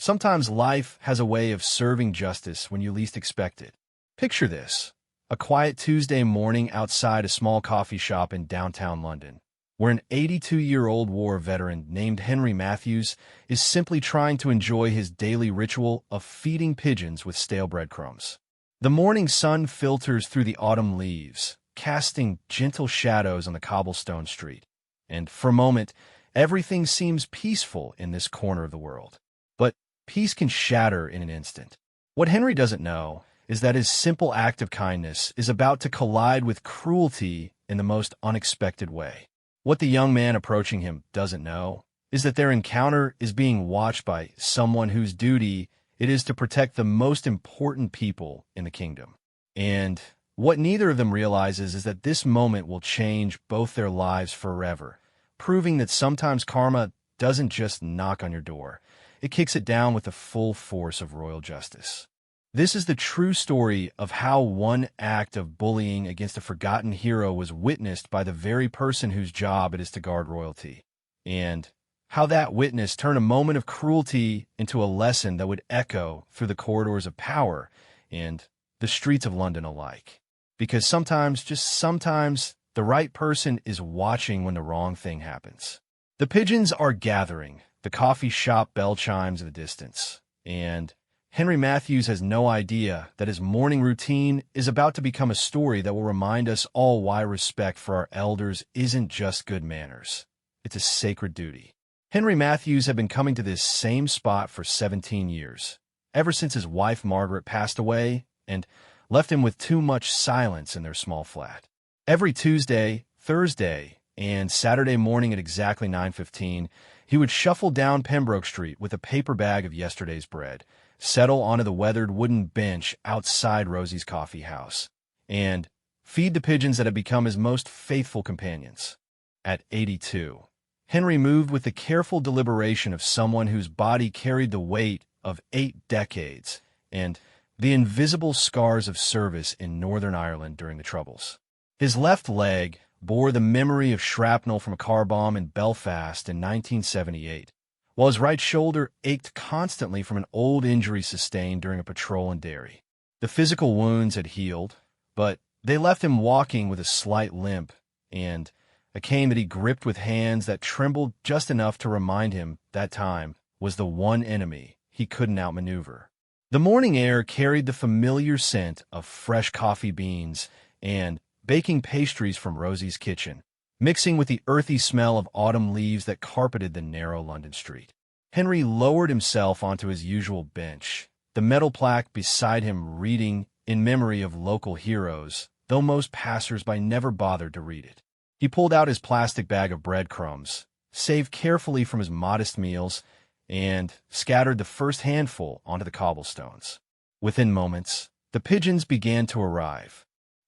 Sometimes life has a way of serving justice when you least expect it. Picture this: a quiet Tuesday morning outside a small coffee shop in downtown London, where an 82-year-old war veteran named Henry Matthews is simply trying to enjoy his daily ritual of feeding pigeons with stale breadcrumbs. The morning sun filters through the autumn leaves, casting gentle shadows on the cobblestone street, and for a moment, everything seems peaceful in this corner of the world. But peace can shatter in an instant. What Henry doesn't know is that his simple act of kindness is about to collide with cruelty in the most unexpected way. What the young man approaching him doesn't know is that their encounter is being watched by someone whose duty it is to protect the most important people in the kingdom. And what neither of them realizes is that this moment will change both their lives forever, proving that sometimes karma doesn't just knock on your door. It kicks it down with the full force of royal justice. This is the true story of how one act of bullying against a forgotten hero was witnessed by the very person whose job it is to guard royalty, and how that witness turned a moment of cruelty into a lesson that would echo through the corridors of power and the streets of London alike. Because sometimes, just sometimes, the right person is watching when the wrong thing happens. The pigeons are gathering. The coffee shop bell chimes in the distance, and Henry Matthews has no idea that his morning routine is about to become a story that will remind us all why respect for our elders isn't just good manners. It's a sacred duty. Henry Matthews had been coming to this same spot for 17 years, ever since his wife Margaret passed away and left him with too much silence in their small flat. Every Tuesday, Thursday, and Saturday morning at exactly 9:15, he would shuffle down Pembroke Street with a paper bag of yesterday's bread, settle onto the weathered wooden bench outside Rosie's coffee house, and feed the pigeons that had become his most faithful companions. At 82, Henry moved with the careful deliberation of someone whose body carried the weight of 8 decades and the invisible scars of service in Northern Ireland during the Troubles. His left leg bore the memory of shrapnel from a car bomb in Belfast in 1978, while his right shoulder ached constantly from an old injury sustained during a patrol in Derry. The physical wounds had healed, but they left him walking with a slight limp and a cane that he gripped with hands that trembled just enough to remind him that time was the one enemy he couldn't outmaneuver. The morning air carried the familiar scent of fresh coffee beans and baking pastries from Rosie's kitchen, mixing with the earthy smell of autumn leaves that carpeted the narrow London street. Henry lowered himself onto his usual bench, the metal plaque beside him reading in memory of local heroes, though most passers-by never bothered to read it. He pulled out his plastic bag of breadcrumbs, saved carefully from his modest meals, and scattered the first handful onto the cobblestones. Within moments, the pigeons began to arrive.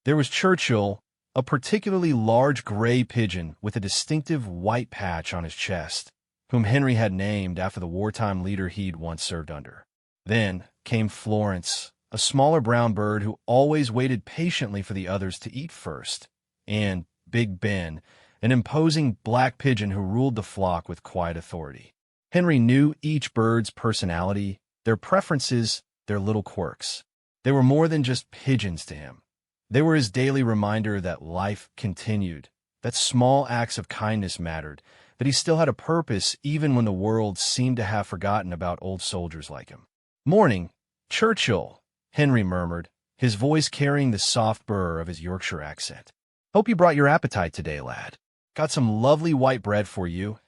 There was Churchill, a particularly large gray pigeon with a distinctive white patch on his chest, whom Henry had named after the wartime leader he'd once served under. Then came Florence, a smaller brown bird who always waited patiently for the others to eat first, and Big Ben, an imposing black pigeon who ruled the flock with quiet authority. Henry knew each bird's personality, their preferences, their little quirks. They were more than just pigeons to him. They were his daily reminder that life continued, that small acts of kindness mattered, that he still had a purpose even when the world seemed to have forgotten about old soldiers like him. "Morning, Churchill," Henry murmured, his voice carrying the soft burr of his Yorkshire accent. "Hope you brought your appetite today, lad. Got some lovely white bread for you,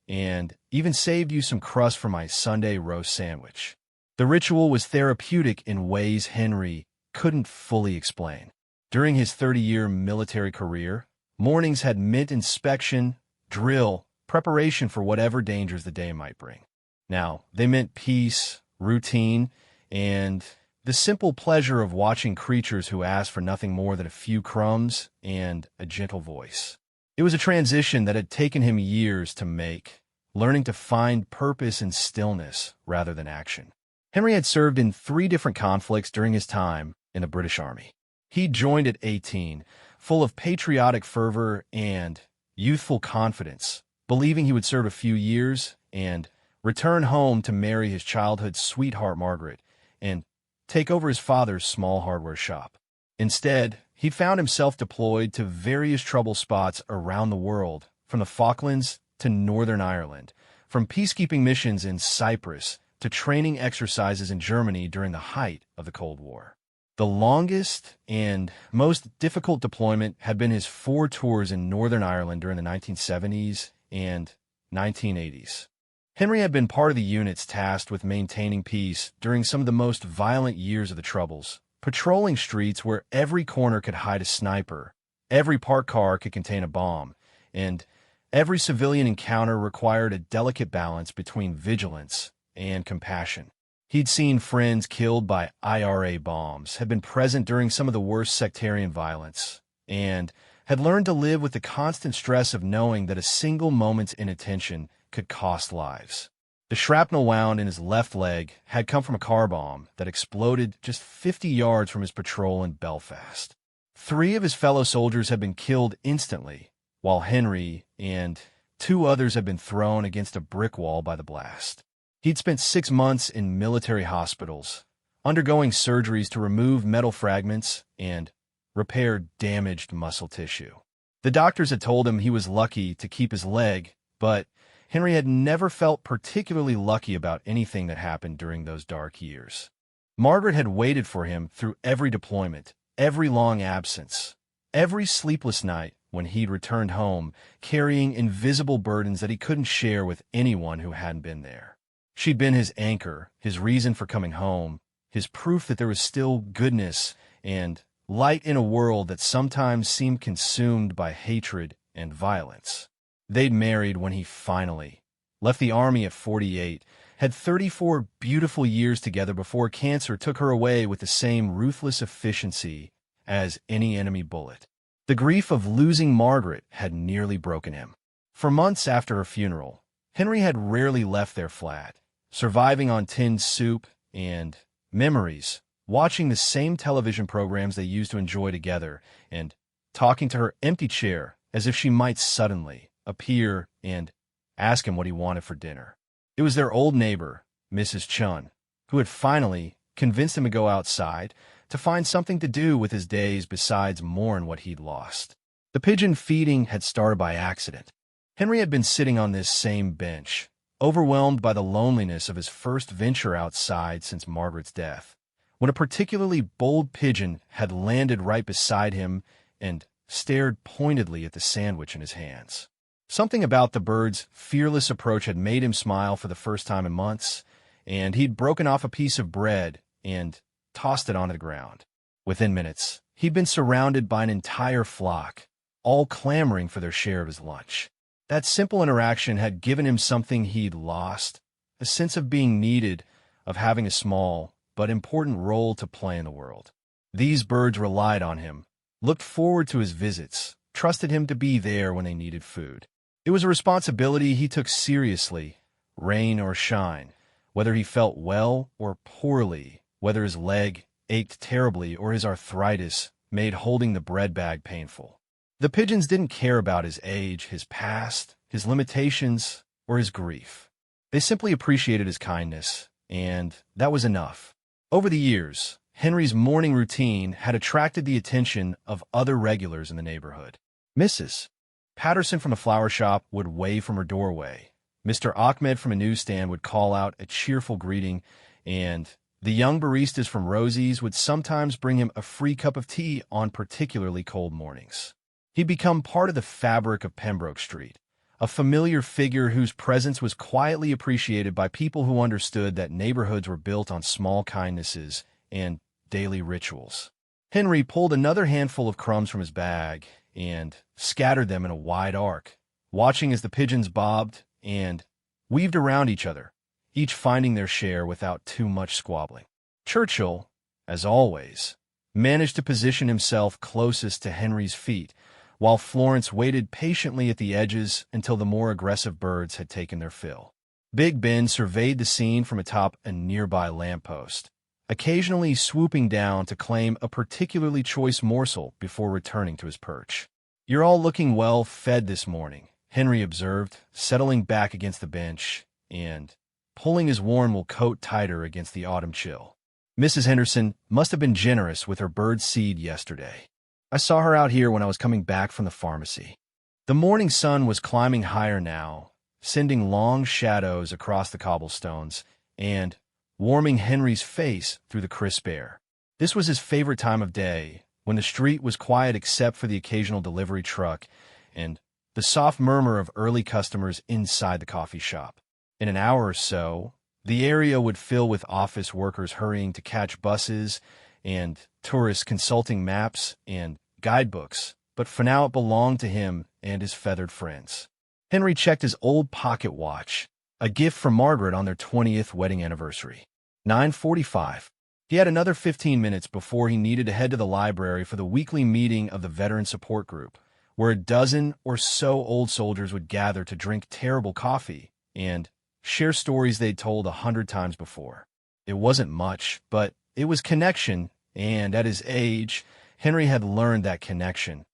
and even saved you some crust for my Sunday roast sandwich." The ritual was therapeutic in ways Henry couldn't fully explain. During his 30-year military career, mornings had meant inspection, drill, preparation for whatever dangers the day might bring. Now, they meant peace, routine, and the simple pleasure of watching creatures who asked for nothing more than a few crumbs and a gentle voice. It was a transition that had taken him years to make, learning to find purpose in stillness rather than action. Henry had served in 3 different conflicts during his time in the British Army. He joined at 18, full of patriotic fervor and youthful confidence, believing he would serve a few years and return home to marry his childhood sweetheart Margaret, and take over his father's small hardware shop. Instead, he found himself deployed to various trouble spots around the world, from the Falklands to Northern Ireland, from peacekeeping missions in Cyprus to training exercises in Germany during the height of the Cold War. The longest and most difficult deployment had been his 4 tours in Northern Ireland during the 1970s and 1980s. Henry had been part of the units tasked with maintaining peace during some of the most violent years of the Troubles, patrolling streets where every corner could hide a sniper, every parked car could contain a bomb, and every civilian encounter required a delicate balance between vigilance and compassion. He'd seen friends killed by IRA bombs, had been present during some of the worst sectarian violence, and had learned to live with the constant stress of knowing that a single moment's inattention could cost lives. The shrapnel wound in his left leg had come from a car bomb that exploded just 50 yards from his patrol in Belfast. 3 of his fellow soldiers had been killed instantly, while Henry and 2 others had been thrown against a brick wall by the blast. He'd spent 6 months in military hospitals, undergoing surgeries to remove metal fragments and repair damaged muscle tissue. The doctors had told him he was lucky to keep his leg, but Henry had never felt particularly lucky about anything that happened during those dark years. Margaret had waited for him through every deployment, every long absence, every sleepless night when he'd returned home, carrying invisible burdens that he couldn't share with anyone who hadn't been there. She'd been his anchor, his reason for coming home, his proof that there was still goodness and light in a world that sometimes seemed consumed by hatred and violence. They'd married when he finally left the army at 48, had 34 beautiful years together before cancer took her away with the same ruthless efficiency as any enemy bullet. The grief of losing Margaret had nearly broken him. For months after her funeral, Henry had rarely left their flat, surviving on tinned soup and memories, watching the same television programs they used to enjoy together, and talking to her empty chair as if she might suddenly appear and ask him what he wanted for dinner. It was their old neighbor, Mrs. Chun, who had finally convinced him to go outside to find something to do with his days besides mourn what he'd lost. The pigeon feeding had started by accident. Henry had been sitting on this same bench, overwhelmed by the loneliness of his first venture outside since Margaret's death, when a particularly bold pigeon had landed right beside him and stared pointedly at the sandwich in his hands. Something about the bird's fearless approach had made him smile for the first time in months, and he'd broken off a piece of bread and tossed it onto the ground. Within minutes, he'd been surrounded by an entire flock, all clamoring for their share of his lunch. That simple interaction had given him something he'd lost, a sense of being needed, of having a small but important role to play in the world. These birds relied on him, looked forward to his visits, trusted him to be there when they needed food. It was a responsibility he took seriously, rain or shine, whether he felt well or poorly, whether his leg ached terribly or his arthritis made holding the bread bag painful. The pigeons didn't care about his age, his past, his limitations, or his grief. They simply appreciated his kindness, and that was enough. Over the years, Henry's morning routine had attracted the attention of other regulars in the neighborhood. Mrs. Patterson from a flower shop would wave from her doorway. Mr. Ahmed from a newsstand would call out a cheerful greeting, and the young baristas from Rosie's would sometimes bring him a free cup of tea on particularly cold mornings. He'd become part of the fabric of Pembroke Street, a familiar figure whose presence was quietly appreciated by people who understood that neighborhoods were built on small kindnesses and daily rituals. Henry pulled another handful of crumbs from his bag and scattered them in a wide arc, watching as the pigeons bobbed and weaved around each other, each finding their share without too much squabbling. Churchill, as always, managed to position himself closest to Henry's feet, while Florence waited patiently at the edges until the more aggressive birds had taken their fill. Big Ben surveyed the scene from atop a nearby lamppost, occasionally swooping down to claim a particularly choice morsel before returning to his perch. "You're all looking well fed this morning," Henry observed, settling back against the bench and pulling his worn wool coat tighter against the autumn chill. Mrs. Henderson must have been generous with her bird seed yesterday. I saw her out here when I was coming back from the pharmacy. The morning sun was climbing higher now, sending long shadows across the cobblestones and warming Henry's face through the crisp air. This was his favorite time of day, when the street was quiet except for the occasional delivery truck and the soft murmur of early customers inside the coffee shop. In an hour or so, the area would fill with office workers hurrying to catch buses and tourists consulting maps and guidebooks, but for now it belonged to him and his feathered friends. Henry checked his old pocket watch, a gift from Margaret on their 20th wedding anniversary. 9:45. He had another 15 minutes before he needed to head to the library for the weekly meeting of the Veteran Support Group, where a dozen or so old soldiers would gather to drink terrible coffee and share stories they'd told 100 times before. It wasn't much, but it was connection, and at his age, Henry had learned that connection,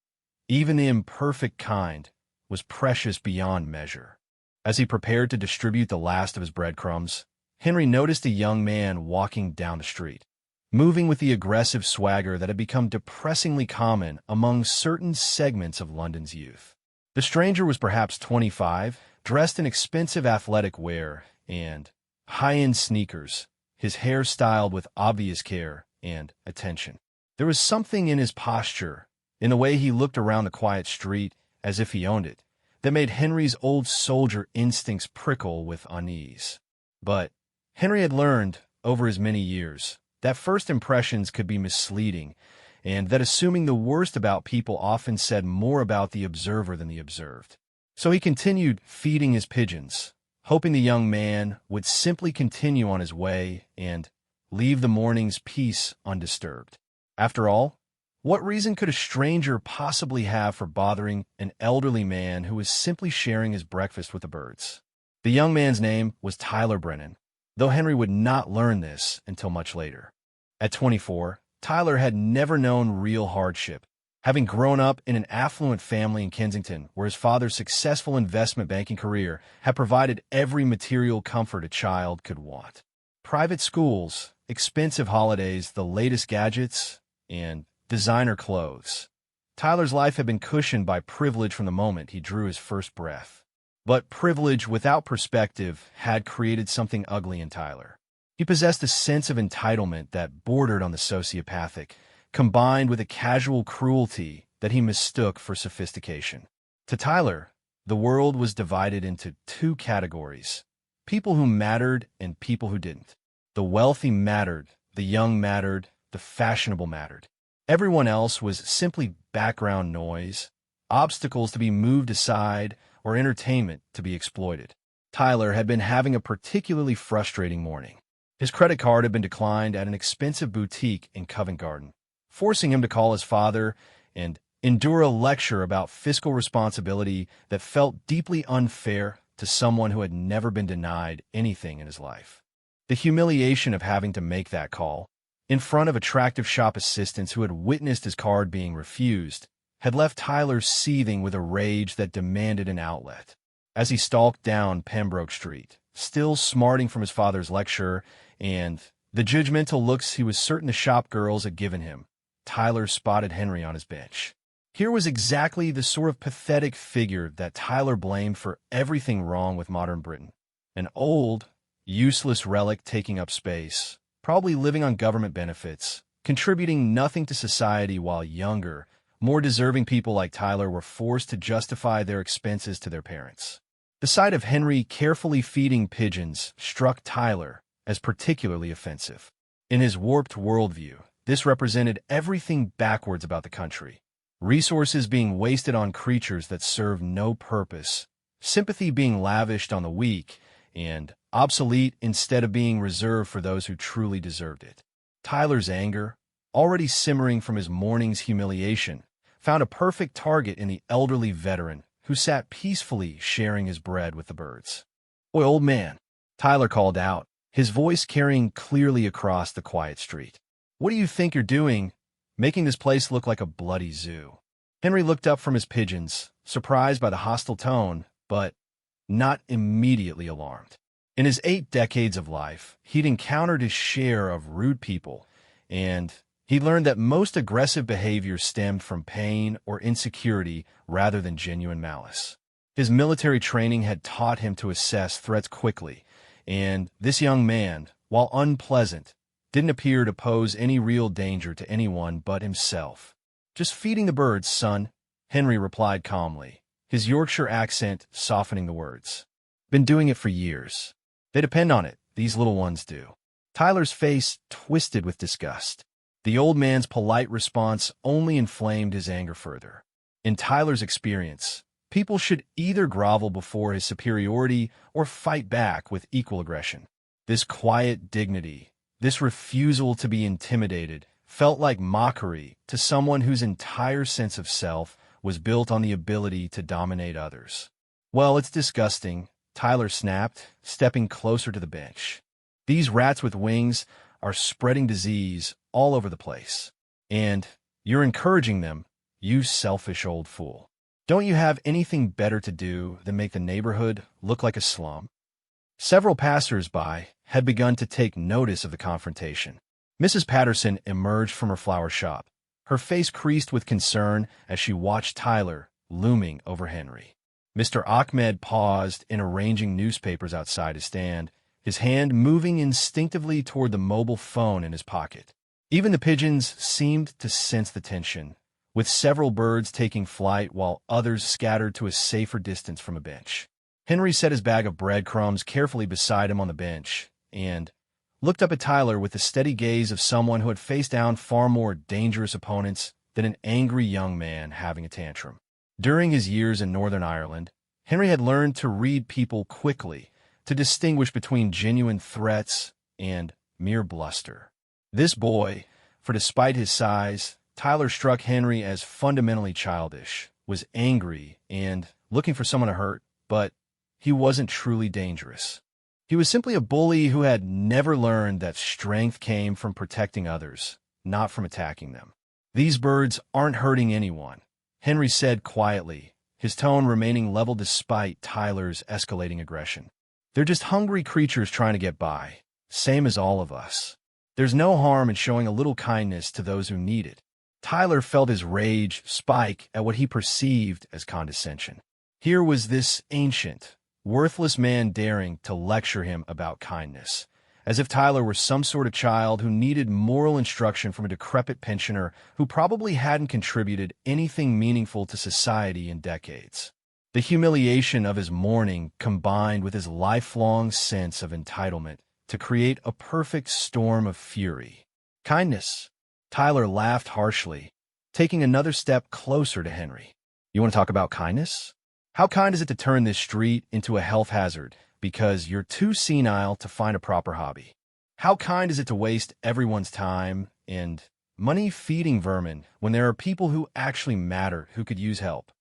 even the imperfect kind, was precious beyond measure. As he prepared to distribute the last of his breadcrumbs, Henry noticed a young man walking down the street, moving with the aggressive swagger that had become depressingly common among certain segments of London's youth. The stranger was perhaps 25, dressed in expensive athletic wear and high-end sneakers, his hair styled with obvious care and attention. There was something in his posture, in the way he looked around the quiet street as if he owned it, that made Henry's old soldier instincts prickle with unease. But Henry had learned, over his many years, that first impressions could be misleading, and that assuming the worst about people often said more about the observer than the observed. So he continued feeding his pigeons, hoping the young man would simply continue on his way and leave the morning's peace undisturbed. After all, what reason could a stranger possibly have for bothering an elderly man who was simply sharing his breakfast with the birds? The young man's name was Tyler Brennan, though Henry would not learn this until much later. At 24, Tyler had never known real hardship, having grown up in an affluent family in Kensington where his father's successful investment banking career had provided every material comfort a child could want. Private schools, expensive holidays, the latest gadgets, and designer clothes. Tyler's life had been cushioned by privilege from the moment he drew his first breath. But privilege without perspective had created something ugly in Tyler. He possessed a sense of entitlement that bordered on the sociopathic, combined with a casual cruelty that he mistook for sophistication. To Tyler, the world was divided into two categories: people who mattered and people who didn't. The wealthy mattered, the young mattered, the fashionable mattered. Everyone else was simply background noise, obstacles to be moved aside, or entertainment to be exploited. Tyler had been having a particularly frustrating morning. His credit card had been declined at an expensive boutique in Covent Garden, forcing him to call his father and endure a lecture about fiscal responsibility that felt deeply unfair to someone who had never been denied anything in his life. The humiliation of having to make that call, in front of attractive shop assistants who had witnessed his card being refused, had left Tyler seething with a rage that demanded an outlet. As he stalked down Pembroke Street, still smarting from his father's lecture and the judgmental looks he was certain the shop girls had given him, Tyler spotted Henry on his bench. Here was exactly the sort of pathetic figure that Tyler blamed for everything wrong with modern Britain. An old, useless relic taking up space, probably living on government benefits, contributing nothing to society, while younger, more deserving people like Tyler were forced to justify their expenses to their parents. The sight of Henry carefully feeding pigeons struck Tyler as particularly offensive. In his warped worldview, this represented everything backwards about the country: resources being wasted on creatures that serve no purpose, sympathy being lavished on the weak, and obsolete instead of being reserved for those who truly deserved it. Tyler's anger, already simmering from his morning's humiliation, found a perfect target in the elderly veteran who sat peacefully sharing his bread with the birds. "Oi, old man," Tyler called out, his voice carrying clearly across the quiet street. "What do you think you're doing, making this place look like a bloody zoo?" Henry looked up from his pigeons, surprised by the hostile tone, but not immediately alarmed. In his 8 decades of life, he'd encountered his share of rude people, and he learned that most aggressive behavior stemmed from pain or insecurity rather than genuine malice. His military training had taught him to assess threats quickly, and this young man, while unpleasant, didn't appear to pose any real danger to anyone but himself. "Just feeding the birds, son," Henry replied calmly, his Yorkshire accent softening the words. "Been doing it for years. They depend on it, these little ones do." Tyler's face twisted with disgust. The old man's polite response only inflamed his anger further. In Tyler's experience, people should either grovel before his superiority or fight back with equal aggression. This quiet dignity, this refusal to be intimidated, felt like mockery to someone whose entire sense of self was built on the ability to dominate others. "Well, it's disgusting," Tyler snapped, stepping closer to the bench. "These rats with wings are spreading disease all over the place. And you're encouraging them, you selfish old fool. Don't you have anything better to do than make the neighborhood look like a slum?" Several passers-by had begun to take notice of the confrontation. Mrs. Patterson emerged from her flower shop, her face creased with concern as she watched Tyler looming over Henry. Mr. Ahmed paused in arranging newspapers outside his stand, his hand moving instinctively toward the mobile phone in his pocket. Even the pigeons seemed to sense the tension, with several birds taking flight while others scattered to a safer distance from a bench. Henry set his bag of breadcrumbs carefully beside him on the bench and looked up at Tyler with the steady gaze of someone who had faced down far more dangerous opponents than an angry young man having a tantrum. During his years in Northern Ireland, Henry had learned to read people quickly, to distinguish between genuine threats and mere bluster. This boy, for despite his size, Tyler struck Henry as fundamentally childish, was angry and looking for someone to hurt, but he wasn't truly dangerous. He was simply a bully who had never learned that strength came from protecting others, not from attacking them. "These birds aren't hurting anyone," Henry said quietly, his tone remaining level despite Tyler's escalating aggression. "They're just hungry creatures trying to get by, same as all of us. There's no harm in showing a little kindness to those who need it." Tyler felt his rage spike at what he perceived as condescension. Here was this ancient, worthless man daring to lecture him about kindness, as if Tyler were some sort of child who needed moral instruction from a decrepit pensioner who probably hadn't contributed anything meaningful to society in decades. The humiliation of his mourning combined with his lifelong sense of entitlement to create a perfect storm of fury. "Kindness?" Tyler laughed harshly, taking another step closer to Henry. "You want to talk about kindness? How kind is it to turn this street into a health hazard because you're too senile to find a proper hobby? How kind is it to waste everyone's time and money feeding vermin when there are people who actually matter who could use help?"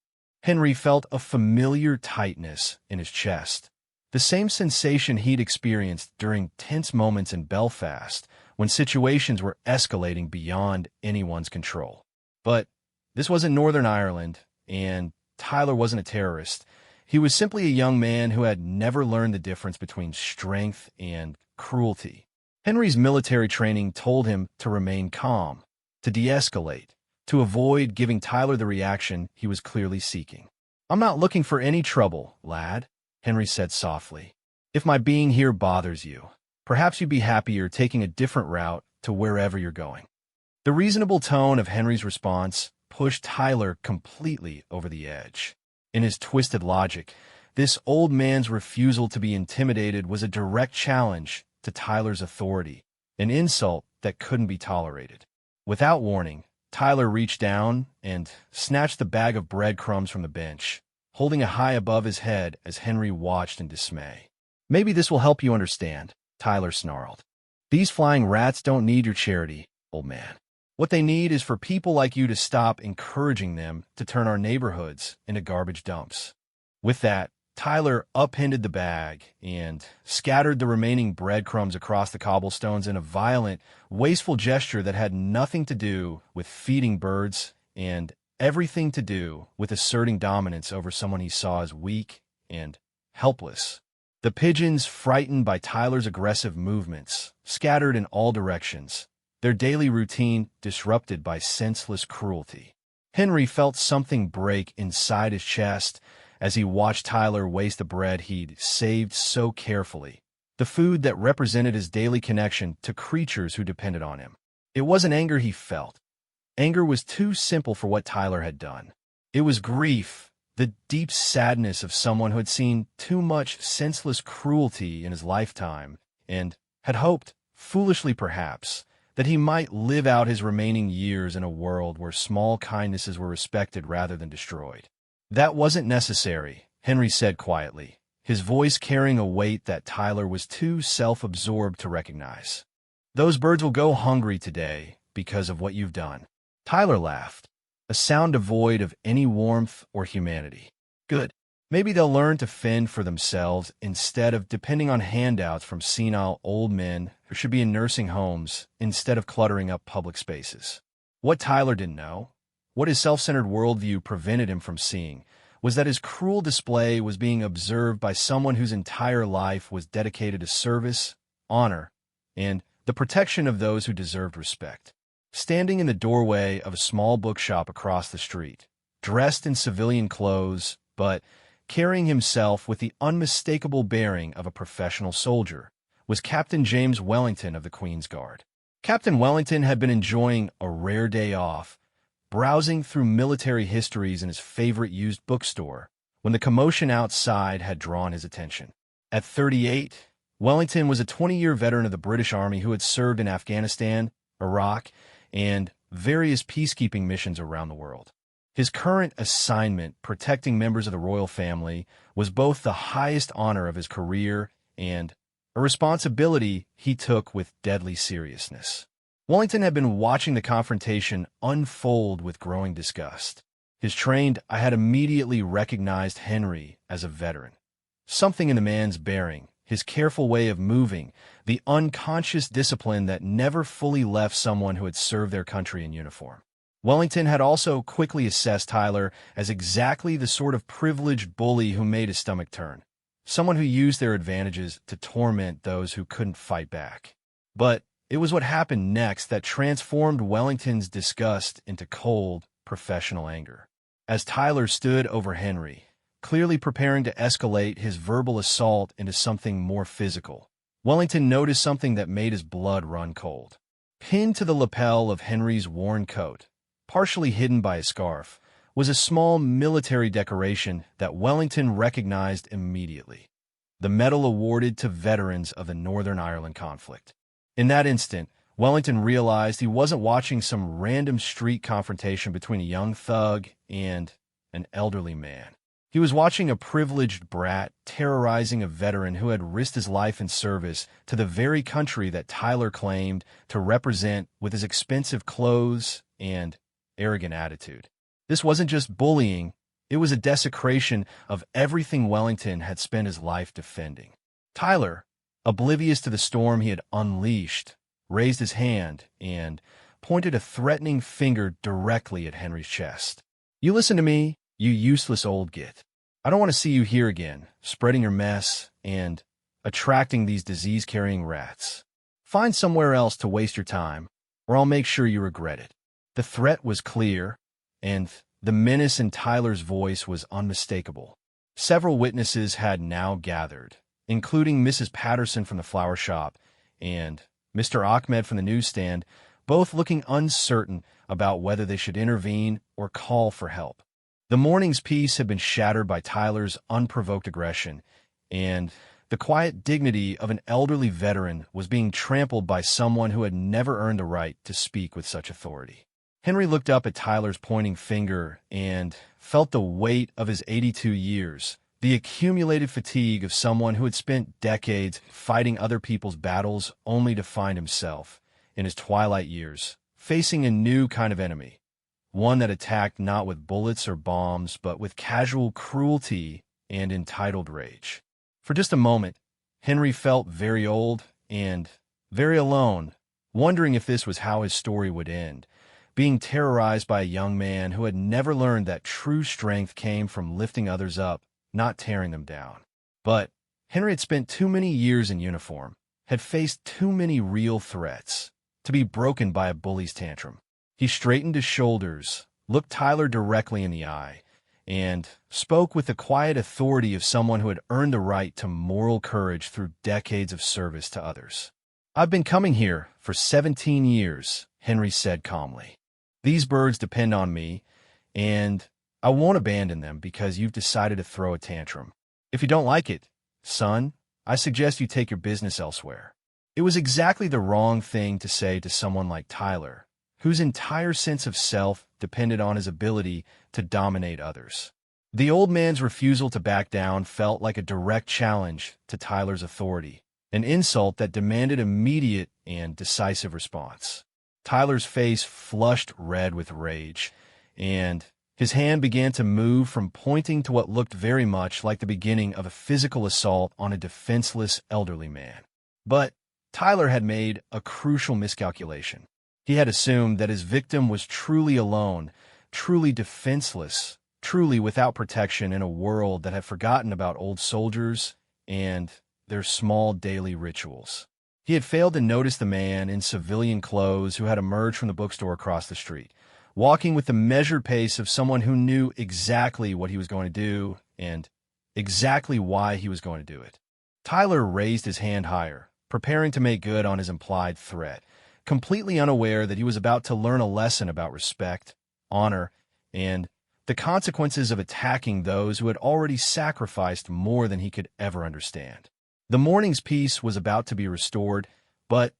Henry felt a familiar tightness in his chest, the same sensation he'd experienced during tense moments in Belfast when situations were escalating beyond anyone's control. But this wasn't Northern Ireland, and Tyler wasn't a terrorist. He was simply a young man who had never learned the difference between strength and cruelty. Henry's military training told him to remain calm, to de-escalate, to avoid giving Tyler the reaction he was clearly seeking. "I'm not looking for any trouble, lad," Henry said softly. "If my being here bothers you, perhaps you'd be happier taking a different route to wherever you're going." The reasonable tone of Henry's response pushed Tyler completely over the edge. In his twisted logic, this old man's refusal to be intimidated was a direct challenge to Tyler's authority, an insult that couldn't be tolerated. Without warning, Tyler reached down and snatched the bag of breadcrumbs from the bench, holding it high above his head as Henry watched in dismay. "Maybe this will help you understand," Tyler snarled. "These flying rats don't need your charity, old man. What they need is for people like you to stop encouraging them to turn our neighborhoods into garbage dumps." With that, Tyler upended the bag and scattered the remaining breadcrumbs across the cobblestones in a violent, wasteful gesture that had nothing to do with feeding birds and everything to do with asserting dominance over someone he saw as weak and helpless. The pigeons, frightened by Tyler's aggressive movements, scattered in all directions, their daily routine disrupted by senseless cruelty. Henry felt something break inside his chest as he watched Tyler waste the bread he'd saved so carefully, the food that represented his daily connection to creatures who depended on him. It wasn't anger he felt. Anger was too simple for what Tyler had done. It was grief, the deep sadness of someone who had seen too much senseless cruelty in his lifetime and had hoped, foolishly perhaps, that he might live out his remaining years in a world where small kindnesses were respected rather than destroyed. That wasn't necessary, Henry said quietly, his voice carrying a weight that Tyler was too self-absorbed to recognize. Those birds will go hungry today because of what you've done. Tyler laughed, a sound devoid of any warmth or humanity. Good. Maybe they'll learn to fend for themselves instead of depending on handouts from senile old men who should be in nursing homes instead of cluttering up public spaces. What Tyler didn't know, what his self-centered worldview prevented him from seeing, was that his cruel display was being observed by someone whose entire life was dedicated to service, honor, and the protection of those who deserved respect. Standing in the doorway of a small bookshop across the street, dressed in civilian clothes, but carrying himself with the unmistakable bearing of a professional soldier, was Captain James Wellington of the Queen's Guard. Captain Wellington had been enjoying a rare day off, browsing through military histories in his favorite used bookstore, when the commotion outside had drawn his attention. At 38, Wellington was a 20-year veteran of the British Army who had served in Afghanistan, Iraq, and various peacekeeping missions around the world. His current assignment, protecting members of the royal family, was both the highest honor of his career and a responsibility he took with deadly seriousness. Wellington had been watching the confrontation unfold with growing disgust. His trained eye had immediately recognized Henry as a veteran. Something in the man's bearing, his careful way of moving, the unconscious discipline that never fully left someone who had served their country in uniform. Wellington had also quickly assessed Tyler as exactly the sort of privileged bully who made his stomach turn, someone who used their advantages to torment those who couldn't fight back. But it was what happened next that transformed Wellington's disgust into cold, professional anger. As Tyler stood over Henry, clearly preparing to escalate his verbal assault into something more physical, Wellington noticed something that made his blood run cold. Pinned to the lapel of Henry's worn coat, partially hidden by a scarf, was a small military decoration that Wellington recognized immediately: the medal awarded to veterans of the Northern Ireland conflict. In that instant, Wellington realized he wasn't watching some random street confrontation between a young thug and an elderly man. He was watching a privileged brat terrorizing a veteran who had risked his life in service to the very country that Tyler claimed to represent with his expensive clothes and arrogant attitude. This wasn't just bullying, it was a desecration of everything Wellington had spent his life defending. Tyler, oblivious to the storm he had unleashed, raised his hand and pointed a threatening finger directly at Henry's chest. "You listen to me, you useless old git. I don't want to see you here again, spreading your mess and attracting these disease-carrying rats. Find somewhere else to waste your time, or I'll make sure you regret it." The threat was clear, and the menace in Tyler's voice was unmistakable. Several witnesses had now gathered, including Mrs. Patterson from the flower shop and Mr. Ahmed from the newsstand, both looking uncertain about whether they should intervene or call for help. The morning's peace had been shattered by Tyler's unprovoked aggression, and the quiet dignity of an elderly veteran was being trampled by someone who had never earned the right to speak with such authority. Henry looked up at Tyler's pointing finger and felt the weight of his 82 years, the accumulated fatigue of someone who had spent decades fighting other people's battles only to find himself, in his twilight years, facing a new kind of enemy, one that attacked not with bullets or bombs, but with casual cruelty and entitled rage. For just a moment, Henry felt very old and very alone, wondering if this was how his story would end, being terrorized by a young man who had never learned that true strength came from lifting others up, not tearing them down. But Henry had spent too many years in uniform, had faced too many real threats, to be broken by a bully's tantrum. He straightened his shoulders, looked Tyler directly in the eye, and spoke with the quiet authority of someone who had earned the right to moral courage through decades of service to others. "I've been coming here for 17 years, Henry said calmly. "These birds depend on me, and I won't abandon them because you've decided to throw a tantrum. If you don't like it, son, I suggest you take your business elsewhere." It was exactly the wrong thing to say to someone like Tyler, whose entire sense of self depended on his ability to dominate others. The old man's refusal to back down felt like a direct challenge to Tyler's authority, an insult that demanded immediate and decisive response. Tyler's face flushed red with rage, and his hand began to move from pointing to what looked very much like the beginning of a physical assault on a defenseless elderly man. But Tyler had made a crucial miscalculation. He had assumed that his victim was truly alone, truly defenseless, truly without protection in a world that had forgotten about old soldiers and their small daily rituals. He had failed to notice the man in civilian clothes who had emerged from the bookstore across the street, walking with the measured pace of someone who knew exactly what he was going to do and exactly why he was going to do it. Tyler raised his hand higher, preparing to make good on his implied threat, completely unaware that he was about to learn a lesson about respect, honor, and the consequences of attacking those who had already sacrificed more than he could ever understand. The morning's peace was about to be restored, but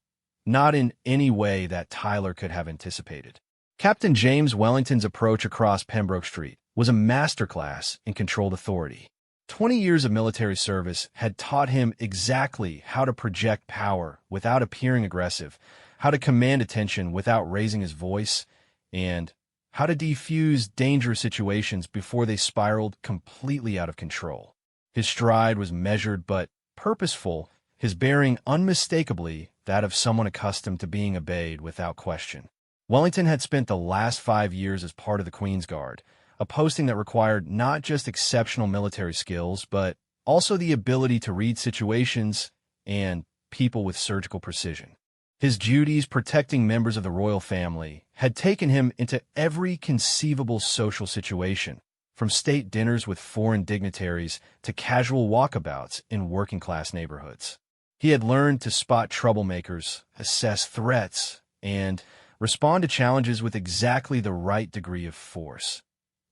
not in any way that Tyler could have anticipated. Captain James Wellington's approach across Pembroke Street was a masterclass in controlled authority. 20 years of military service had taught him exactly how to project power without appearing aggressive, how to command attention without raising his voice, and how to defuse dangerous situations before they spiraled completely out of control. His stride was measured but purposeful, his bearing unmistakably that of someone accustomed to being obeyed without question. Wellington had spent the last 5 years as part of the Queen's Guard, a posting that required not just exceptional military skills, but also the ability to read situations and people with surgical precision. His duties protecting members of the royal family had taken him into every conceivable social situation, from state dinners with foreign dignitaries to casual walkabouts in working-class neighborhoods. He had learned to spot troublemakers, assess threats, and respond to challenges with exactly the right degree of force.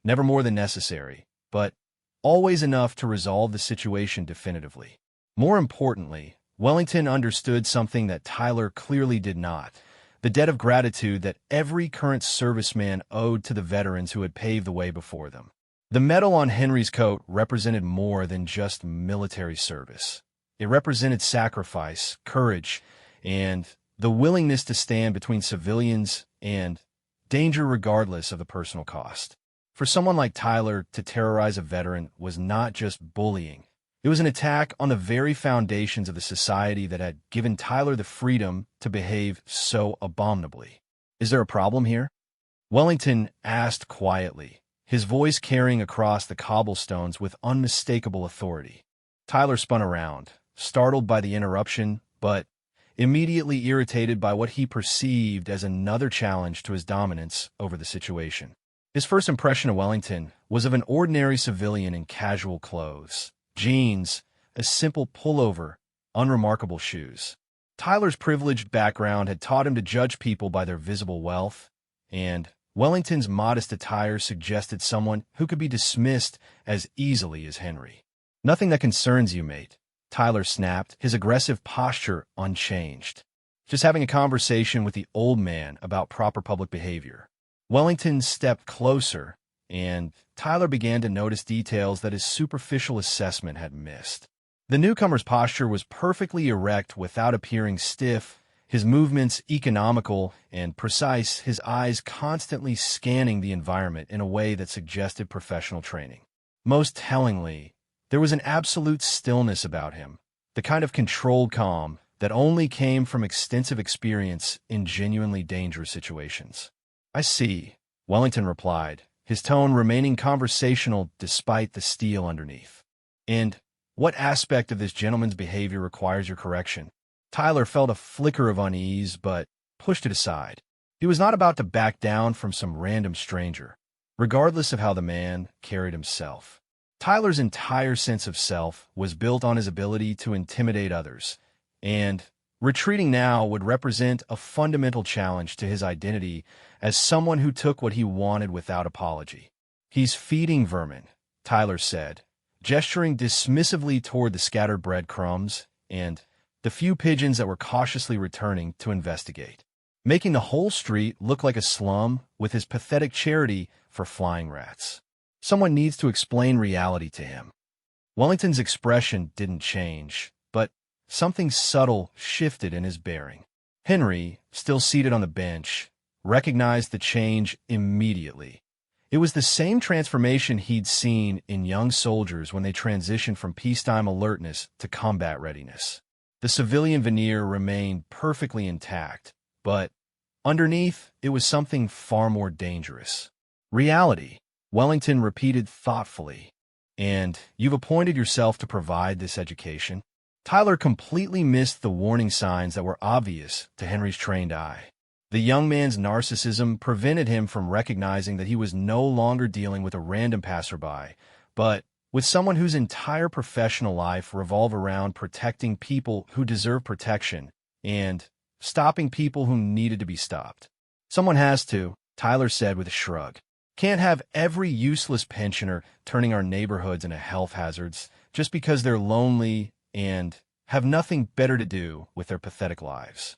Never more than necessary, but always enough to resolve the situation definitively. More importantly, Wellington understood something that Tyler clearly did not: the debt of gratitude that every current serviceman owed to the veterans who had paved the way before them. The medal on Henry's coat represented more than just military service. It represented sacrifice, courage, and the willingness to stand between civilians and danger regardless of the personal cost. For someone like Tyler to terrorize a veteran was not just bullying. It was an attack on the very foundations of the society that had given Tyler the freedom to behave so abominably. "Is there a problem here?" Wellington asked quietly, his voice carrying across the cobblestones with unmistakable authority. Tyler spun around, startled by the interruption, but immediately irritated by what he perceived as another challenge to his dominance over the situation. His first impression of Wellington was of an ordinary civilian in casual clothes, jeans, a simple pullover, unremarkable shoes. Tyler's privileged background had taught him to judge people by their visible wealth, and Wellington's modest attire suggested someone who could be dismissed as easily as Henry. "Nothing that concerns you, mate," Tyler snapped, his aggressive posture unchanged. "Just having a conversation with the old man about proper public behavior." Wellington stepped closer, and Tyler began to notice details that his superficial assessment had missed. The newcomer's posture was perfectly erect without appearing stiff, his movements economical and precise, his eyes constantly scanning the environment in a way that suggested professional training. Most tellingly, there was an absolute stillness about him, the kind of controlled calm that only came from extensive experience in genuinely dangerous situations. "I see," Wellington replied, his tone remaining conversational despite the steel underneath. "And What aspect of this gentleman's behavior requires your correction? Tyler felt a flicker of unease, but pushed it aside. He was not about to back down from some random stranger, regardless of how the man carried himself. Tyler's entire sense of self was built on his ability to intimidate others, and retreating now would represent a fundamental challenge to his identity as someone who took what he wanted without apology. "He's feeding vermin," Tyler said, gesturing dismissively toward the scattered breadcrumbs and the few pigeons that were cautiously returning to investigate, making the whole street look like a slum with his pathetic charity for flying rats. Someone needs to explain reality to him. Wellington's expression didn't change, but something subtle shifted in his bearing. Henry, still seated on the bench, recognized the change immediately. It was the same transformation he'd seen in young soldiers when they transitioned from peacetime alertness to combat readiness. The civilian veneer remained perfectly intact, but underneath, it was something far more dangerous. "Reality," Wellington repeated thoughtfully. "And you've appointed yourself to provide this education?" Tyler completely missed the warning signs that were obvious to Henry's trained eye. The young man's narcissism prevented him from recognizing that he was no longer dealing with a random passerby, but with someone whose entire professional life revolved around protecting people who deserve protection and stopping people who needed to be stopped. "Someone has to," Tyler said with a shrug. "Can't have every useless pensioner turning our neighborhoods into health hazards just because they're lonely and have nothing better to do with their pathetic lives."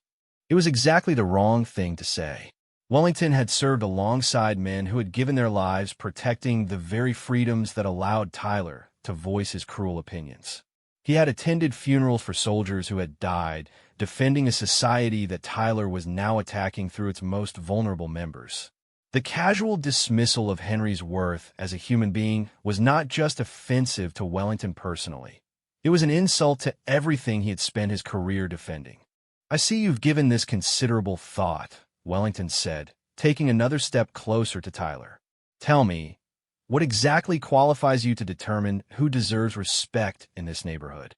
It was exactly the wrong thing to say. Wellington had served alongside men who had given their lives protecting the very freedoms that allowed Tyler to voice his cruel opinions. He had attended funerals for soldiers who had died, defending a society that Tyler was now attacking through its most vulnerable members. The casual dismissal of Henry's worth as a human being was not just offensive to Wellington personally. It was an insult to everything he had spent his career defending. "I see you've given this considerable thought," Wellington said, taking another step closer to Tyler. "Tell me, what exactly qualifies you to determine who deserves respect in this neighborhood?"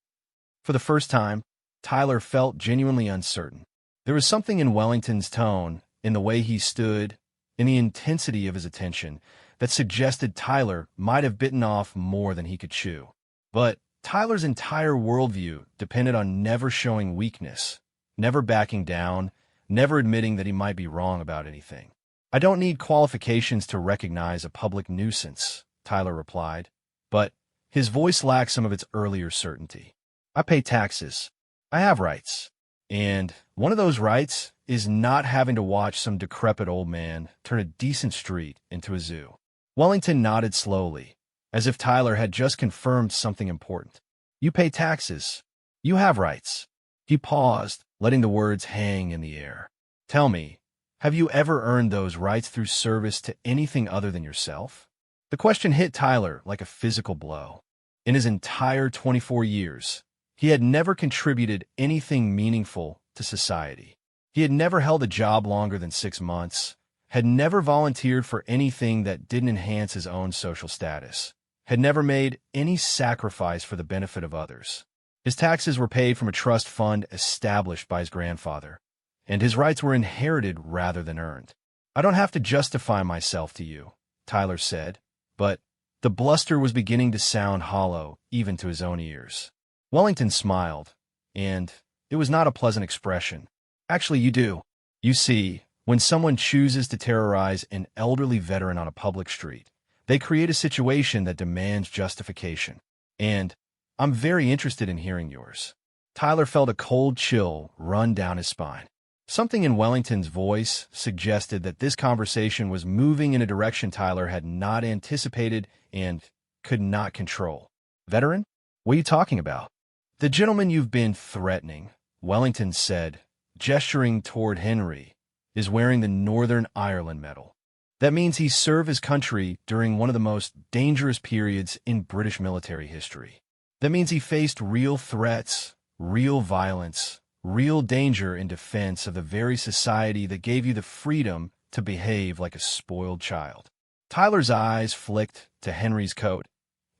For the first time, Tyler felt genuinely uncertain. There was something in Wellington's tone, in the way he stood, in the intensity of his attention, that suggested Tyler might have bitten off more than he could chew. But Tyler's entire worldview depended on never showing weakness, never backing down, never admitting that he might be wrong about anything. "I don't need qualifications to recognize a public nuisance," Tyler replied, but his voice lacked some of its earlier certainty. "I pay taxes. I have rights. And one of those rights is not having to watch some decrepit old man turn a decent street into a zoo." Wellington nodded slowly, as if Tyler had just confirmed something important. "You pay taxes. You have rights." He paused, letting the words hang in the air. "Tell me, have you ever earned those rights through service to anything other than yourself?" The question hit Tyler like a physical blow. In his entire 24 years, he had never contributed anything meaningful to society. He had never held a job longer than 6 months, had never volunteered for anything that didn't enhance his own social status, had never made any sacrifice for the benefit of others. His taxes were paid from a trust fund established by his grandfather, and his rights were inherited rather than earned. "I don't have to justify myself to you," Tyler said, but the bluster was beginning to sound hollow even to his own ears. Wellington smiled, and it was not a pleasant expression. "Actually, you do. You see, when someone chooses to terrorize an elderly veteran on a public street, they create a situation that demands justification. And I'm very interested in hearing yours." Tyler felt a cold chill run down his spine. Something in Wellington's voice suggested that this conversation was moving in a direction Tyler had not anticipated and could not control. "Veteran? What are you talking about?" "The gentleman you've been threatening," Wellington said, gesturing toward Henry, "is wearing the Northern Ireland medal. That means he served his country during one of the most dangerous periods in British military history. That means he faced real threats, real violence, real danger in defense of the very society that gave you the freedom to behave like a spoiled child." Tyler's eyes flicked to Henry's coat,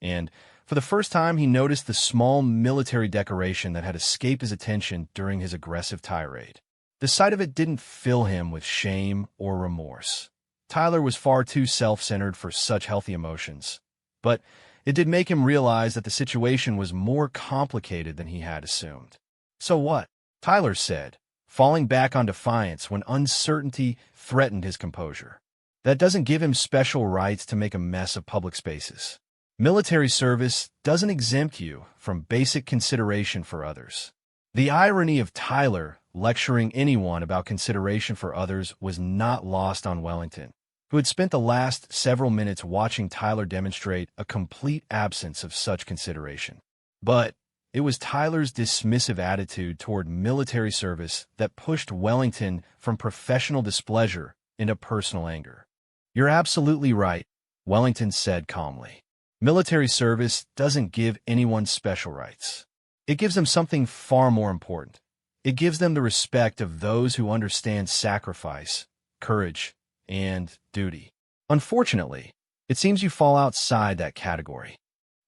and For the first time, he noticed the small military decoration that had escaped his attention during his aggressive tirade. The sight of it didn't fill him with shame or remorse. Tyler was far too self-centered for such healthy emotions. But it did make him realize that the situation was more complicated than he had assumed. "So what?" Tyler said, falling back on defiance when uncertainty threatened his composure. "That doesn't give him special rights to make a mess of public spaces. Military service doesn't exempt you from basic consideration for others." The irony of Tyler lecturing anyone about consideration for others was not lost on Wellington, who had spent the last several minutes watching Tyler demonstrate a complete absence of such consideration. But it was Tyler's dismissive attitude toward military service that pushed Wellington from professional displeasure into personal anger. "You're absolutely right," Wellington said calmly. "Military service doesn't give anyone special rights. It gives them something far more important. It gives them the respect of those who understand sacrifice, courage, and duty. Unfortunately, it seems you fall outside that category."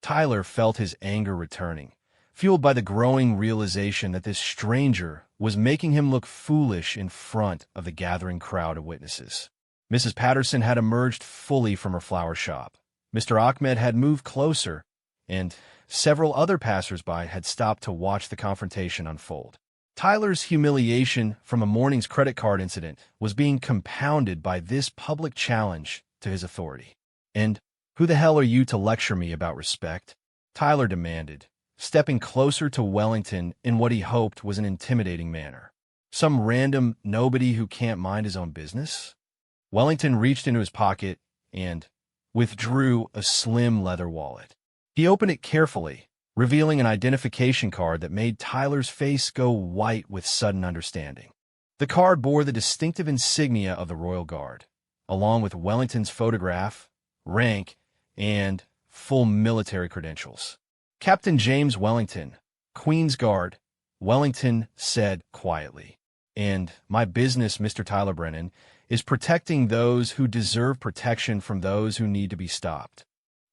Tyler felt his anger returning, fueled by the growing realization that this stranger was making him look foolish in front of the gathering crowd of witnesses. Mrs. Patterson had emerged fully from her flower shop. Mr. Ahmed had moved closer, and several other passers-by had stopped to watch the confrontation unfold. Tyler's humiliation from a morning's credit card incident was being compounded by this public challenge to his authority. "And who the hell are you to lecture me about respect?" Tyler demanded, stepping closer to Wellington in what he hoped was an intimidating manner. "Some random nobody who can't mind his own business?" Wellington reached into his pocket and withdrew a slim leather wallet. He opened it carefully, revealing an identification card that made Tyler's face go white with sudden understanding. The card bore the distinctive insignia of the Royal Guard, along with Wellington's photograph, rank, and full military credentials. "Captain James Wellington, Queen's Guard," Wellington said quietly. "And my business, Mr. Tyler Brennan, is protecting those who deserve protection from those who need to be stopped."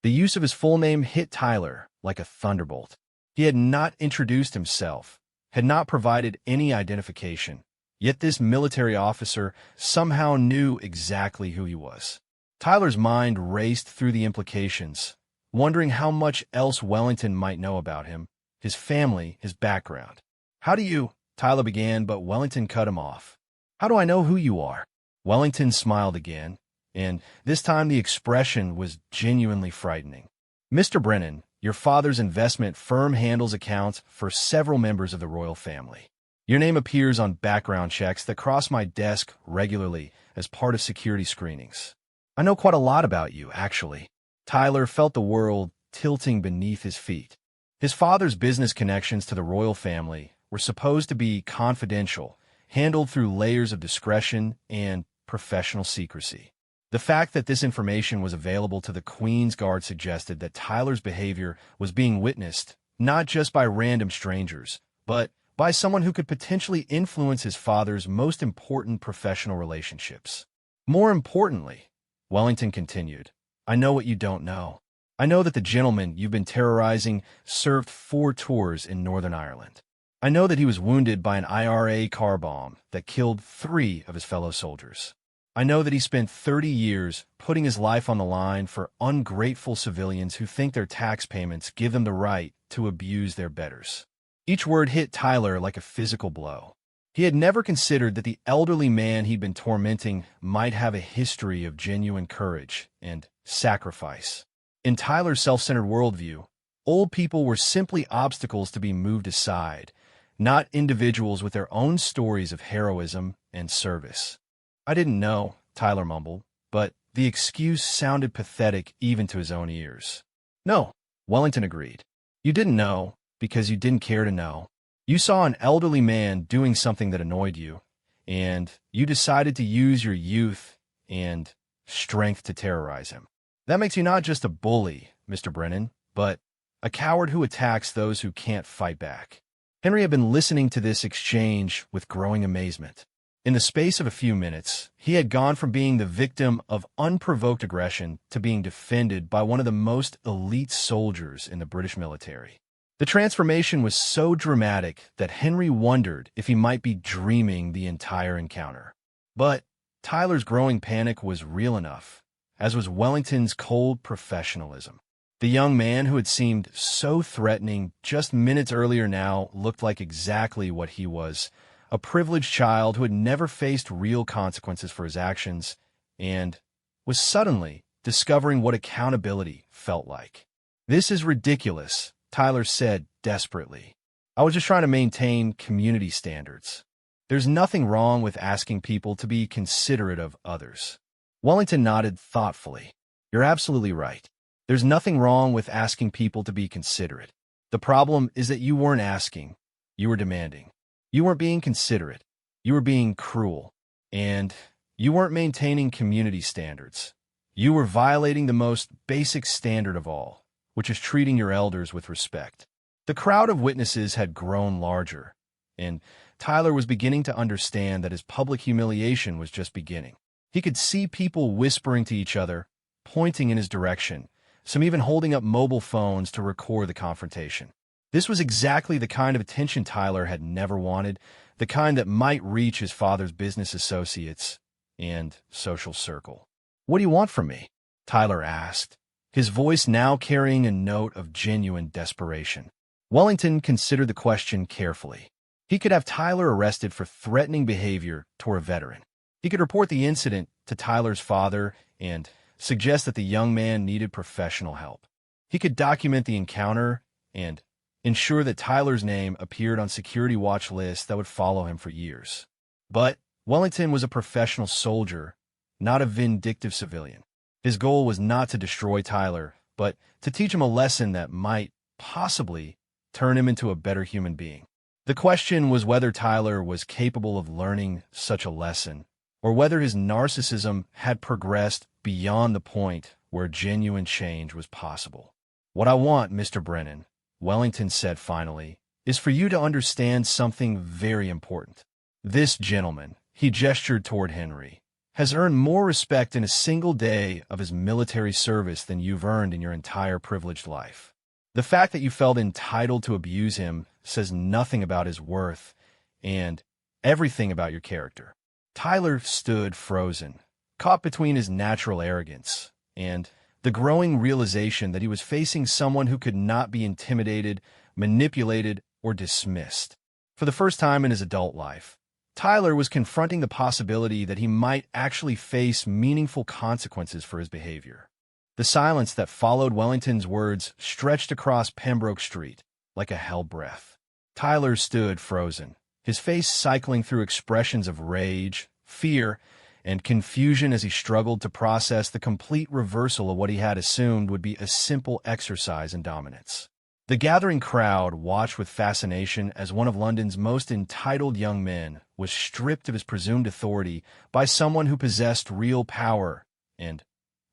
The use of his full name hit Tyler like a thunderbolt. He had not introduced himself, had not provided any identification, yet this military officer somehow knew exactly who he was. Tyler's mind raced through the implications, wondering how much else Wellington might know about him, his family, his background. "How do you—" Tyler began, but Wellington cut him off. "How do I know who you are?" Wellington smiled again, and this time the expression was genuinely frightening. "Mr. Brennan, your father's investment firm handles accounts for several members of the royal family. Your name appears on background checks that cross my desk regularly as part of security screenings. I know quite a lot about you, actually." Tyler felt the world tilting beneath his feet. His father's business connections to the royal family were supposed to be confidential, handled through layers of discretion and professional secrecy. The fact that this information was available to the Queen's Guard suggested that Tyler's behavior was being witnessed not just by random strangers, but by someone who could potentially influence his father's most important professional relationships. "More importantly," Wellington continued, "I know what you don't know. I know that the gentleman you've been terrorizing served 4 tours in Northern Ireland. I know that he was wounded by an IRA car bomb that killed 3 of his fellow soldiers. I know that he spent 30 years putting his life on the line for ungrateful civilians who think their tax payments give them the right to abuse their betters." Each word hit Tyler like a physical blow. He had never considered that the elderly man he'd been tormenting might have a history of genuine courage and sacrifice. In Tyler's self-centered worldview, old people were simply obstacles to be moved aside, not individuals with their own stories of heroism and service. "I didn't know," Tyler mumbled, but the excuse sounded pathetic even to his own ears. "No," Wellington agreed. "You didn't know because you didn't care to know. You saw an elderly man doing something that annoyed you, and you decided to use your youth and strength to terrorize him. That makes you not just a bully, Mr. Brennan, but a coward who attacks those who can't fight back." Henry had been listening to this exchange with growing amazement. In the space of a few minutes, he had gone from being the victim of unprovoked aggression to being defended by one of the most elite soldiers in the British military. The transformation was so dramatic that Henry wondered if he might be dreaming the entire encounter. But Tyler's growing panic was real enough, as was Wellington's cold professionalism. The young man who had seemed so threatening just minutes earlier now looked like exactly what he was, a privileged child who had never faced real consequences for his actions and was suddenly discovering what accountability felt like. "This is ridiculous," Tyler said desperately. "I was just trying to maintain community standards. There's nothing wrong with asking people to be considerate of others." Wellington nodded thoughtfully. "You're absolutely right. There's nothing wrong with asking people to be considerate. The problem is that you weren't asking, you were demanding. You weren't being considerate, you were being cruel. And you weren't maintaining community standards. You were violating the most basic standard of all, which is treating your elders with respect." The crowd of witnesses had grown larger, and Tyler was beginning to understand that his public humiliation was just beginning. He could see people whispering to each other, pointing in his direction, some even holding up mobile phones to record the confrontation. This was exactly the kind of attention Tyler had never wanted, the kind that might reach his father's business associates and social circle. "What do you want from me?" Tyler asked, his voice now carrying a note of genuine desperation. Wellington considered the question carefully. He could have Tyler arrested for threatening behavior toward a veteran. He could report the incident to Tyler's father and suggest that the young man needed professional help. He could document the encounter and ensure that Tyler's name appeared on security watch lists that would follow him for years. But Wellington was a professional soldier, not a vindictive civilian. His goal was not to destroy Tyler, but to teach him a lesson that might possibly turn him into a better human being. The question was whether Tyler was capable of learning such a lesson, or whether his narcissism had progressed beyond the point where genuine change was possible. "What I want, Mr. Brennan," Wellington said finally, "is for you to understand something very important. This gentleman," he gestured toward Henry, "has earned more respect in a single day of his military service than you've earned in your entire privileged life. The fact that you felt entitled to abuse him says nothing about his worth and everything about your character." Tyler stood frozen, caught between his natural arrogance and the growing realization that he was facing someone who could not be intimidated, manipulated, or dismissed. For the first time in his adult life, Tyler was confronting the possibility that he might actually face meaningful consequences for his behavior. The silence that followed Wellington's words stretched across Pembroke Street like a hell breath. Tyler stood frozen, his face cycling through expressions of rage, fear, and confusion as he struggled to process the complete reversal of what he had assumed would be a simple exercise in dominance. The gathering crowd watched with fascination as one of London's most entitled young men was stripped of his presumed authority by someone who possessed real power and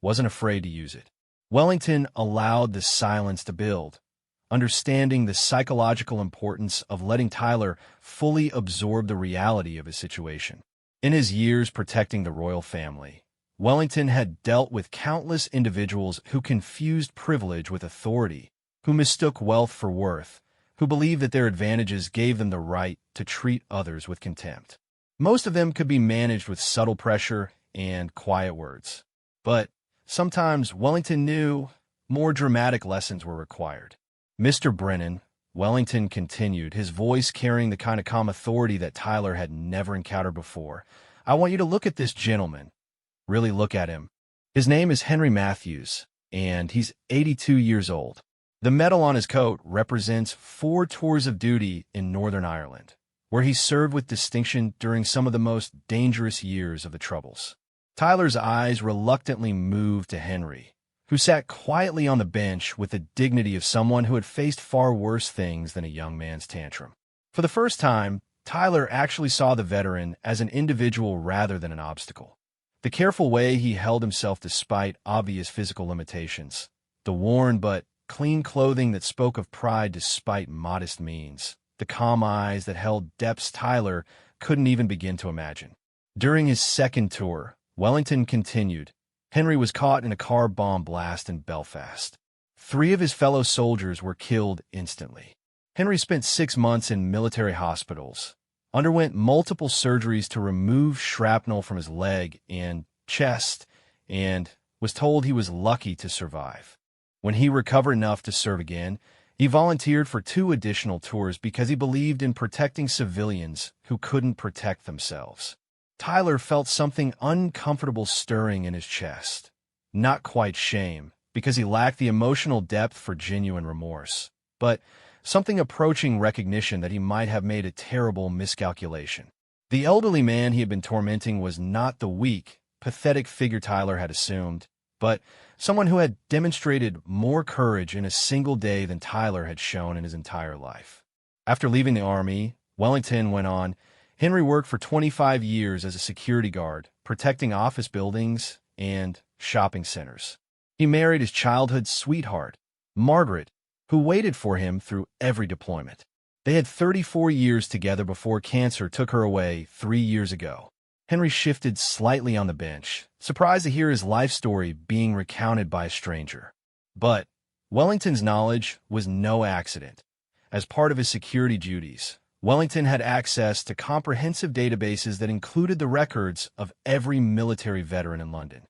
wasn't afraid to use it. Wellington allowed the silence to build, understanding the psychological importance of letting Tyler fully absorb the reality of his situation. In his years protecting the royal family, Wellington had dealt with countless individuals who confused privilege with authority, who mistook wealth for worth, who believed that their advantages gave them the right to treat others with contempt. Most of them could be managed with subtle pressure and quiet words. But sometimes Wellington knew more dramatic lessons were required. "Mr. Brennan," Wellington continued, his voice carrying the kind of calm authority that Tyler had never encountered before, "I want you to look at this gentleman. Really look at him. His name is Henry Matthews, and he's 82 years old. The medal on his coat represents 4 tours of duty in Northern Ireland, where he served with distinction during some of the most dangerous years of the Troubles." Tyler's eyes reluctantly moved to Henry, who sat quietly on the bench with the dignity of someone who had faced far worse things than a young man's tantrum. For the first time, Tyler actually saw the veteran as an individual rather than an obstacle. The careful way he held himself despite obvious physical limitations, the worn but clean clothing that spoke of pride despite modest means, the calm eyes that held depths Tyler couldn't even begin to imagine. During his second tour, Wellington continued. Henry was caught in a car bomb blast in Belfast. 3 of his fellow soldiers were killed instantly. Henry spent 6 months in military hospitals, underwent multiple surgeries to remove shrapnel from his leg and chest, and was told he was lucky to survive. When he recovered enough to serve again, he volunteered for 2 additional tours because he believed in protecting civilians who couldn't protect themselves. Tyler felt something uncomfortable stirring in his chest. Not quite shame, because he lacked the emotional depth for genuine remorse, but something approaching recognition that he might have made a terrible miscalculation. The elderly man he had been tormenting was not the weak, pathetic figure Tyler had assumed, but someone who had demonstrated more courage in a single day than Tyler had shown in his entire life. After leaving the army, Wellington went on. Henry worked for 25 years as a security guard, protecting office buildings and shopping centers. He married his childhood sweetheart, Margaret, who waited for him through every deployment. They had 34 years together before cancer took her away 3 years ago. Henry shifted slightly on the bench, surprised to hear his life story being recounted by a stranger. But Wellington's knowledge was no accident. As part of his security duties, Wellington had access to comprehensive databases that included the records of every military veteran in London.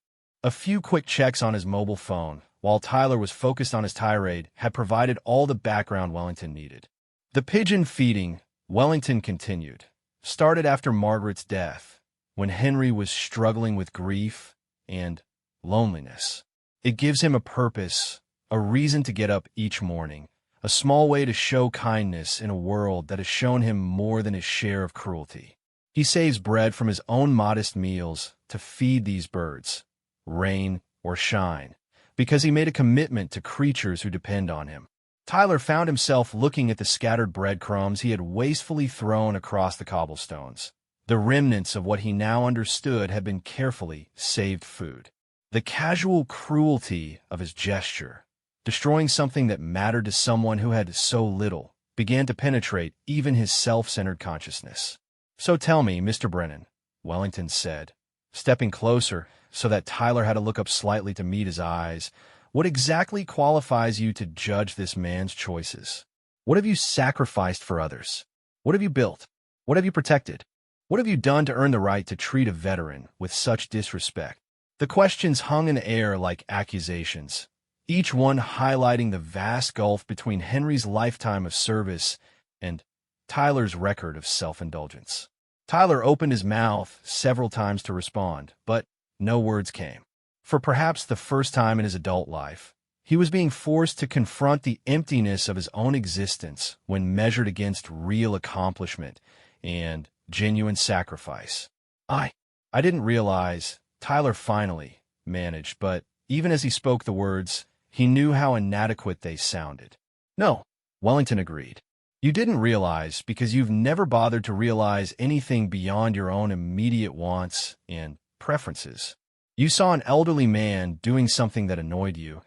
A few quick checks on his mobile phone, while Tyler was focused on his tirade, had provided all the background Wellington needed. The pigeon feeding, Wellington continued, started after Margaret's death, when Henry was struggling with grief and loneliness. It gives him a purpose, a reason to get up each morning, a small way to show kindness in a world that has shown him more than his share of cruelty. He saves bread from his own modest meals to feed these birds, rain or shine, because he made a commitment to creatures who depend on him. Tyler found himself looking at the scattered breadcrumbs he had wastefully thrown across the cobblestones. The remnants of what he now understood had been carefully saved food. The casual cruelty of his gesture, destroying something that mattered to someone who had so little, began to penetrate even his self-centered consciousness. "So tell me, Mr. Brennan," Wellington said, stepping closer so that Tyler had to look up slightly to meet his eyes, "what exactly qualifies you to judge this man's choices? What have you sacrificed for others? What have you built? What have you protected? What have you done to earn the right to treat a veteran with such disrespect?" The questions hung in the air like accusations, each one highlighting the vast gulf between Henry's lifetime of service and Tyler's record of self-indulgence. Tyler opened his mouth several times to respond, but no words came. For perhaps the first time in his adult life, he was being forced to confront the emptiness of his own existence when measured against real accomplishment and genuine sacrifice. I didn't realize," Tyler finally managed, but even as he spoke the words, he knew how inadequate they sounded. "No," Wellington agreed. "You didn't realize because you've never bothered to realize anything beyond your own immediate wants and preferences. You saw an elderly man doing something that annoyed you,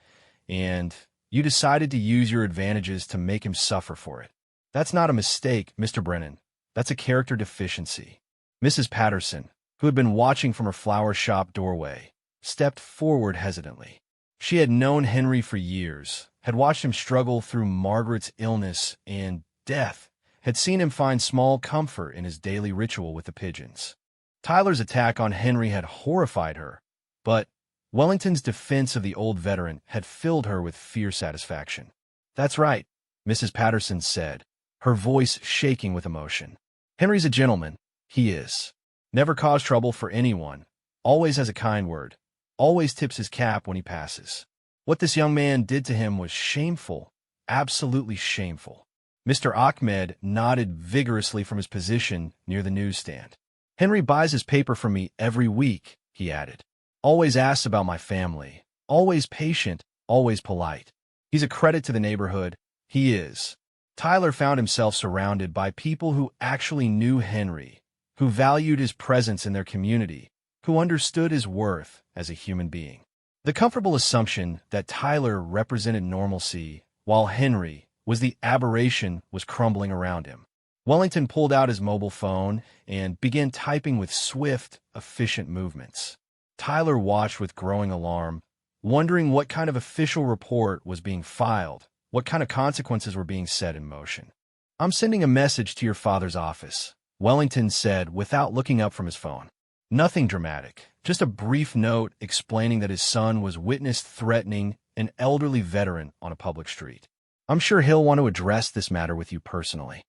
and you decided to use your advantages to make him suffer for it. That's not a mistake, Mr. Brennan. That's a character deficiency." Mrs. Patterson, who had been watching from her flower shop doorway, stepped forward hesitantly. She had known Henry for years, had watched him struggle through Margaret's illness and death, had seen him find small comfort in his daily ritual with the pigeons. Tyler's attack on Henry had horrified her, but Wellington's defense of the old veteran had filled her with fierce satisfaction. "That's right," Mrs. Patterson said, her voice shaking with emotion. "Henry's a gentleman. He is. Never caused trouble for anyone. Always has a kind word. Always tips his cap when he passes. What this young man did to him was shameful, absolutely shameful." Mr. Ahmed nodded vigorously from his position near the newsstand. "Henry buys his paper from me every week," he added. "Always asks about my family. Always patient, always polite. He's a credit to the neighborhood. He is." Tyler found himself surrounded by people who actually knew Henry, who valued his presence in their community, who understood his worth as a human being. The comfortable assumption that Tyler represented normalcy, while Henry was the aberration, was crumbling around him. Wellington pulled out his mobile phone and began typing with swift, efficient movements. Tyler watched with growing alarm, wondering what kind of official report was being filed, what kind of consequences were being set in motion. "I'm sending a message to your father's office," Wellington said without looking up from his phone. Nothing dramatic, just a brief note explaining that his son was witnessed threatening an elderly veteran on a public street. "I'm sure he'll want to address this matter with you personally."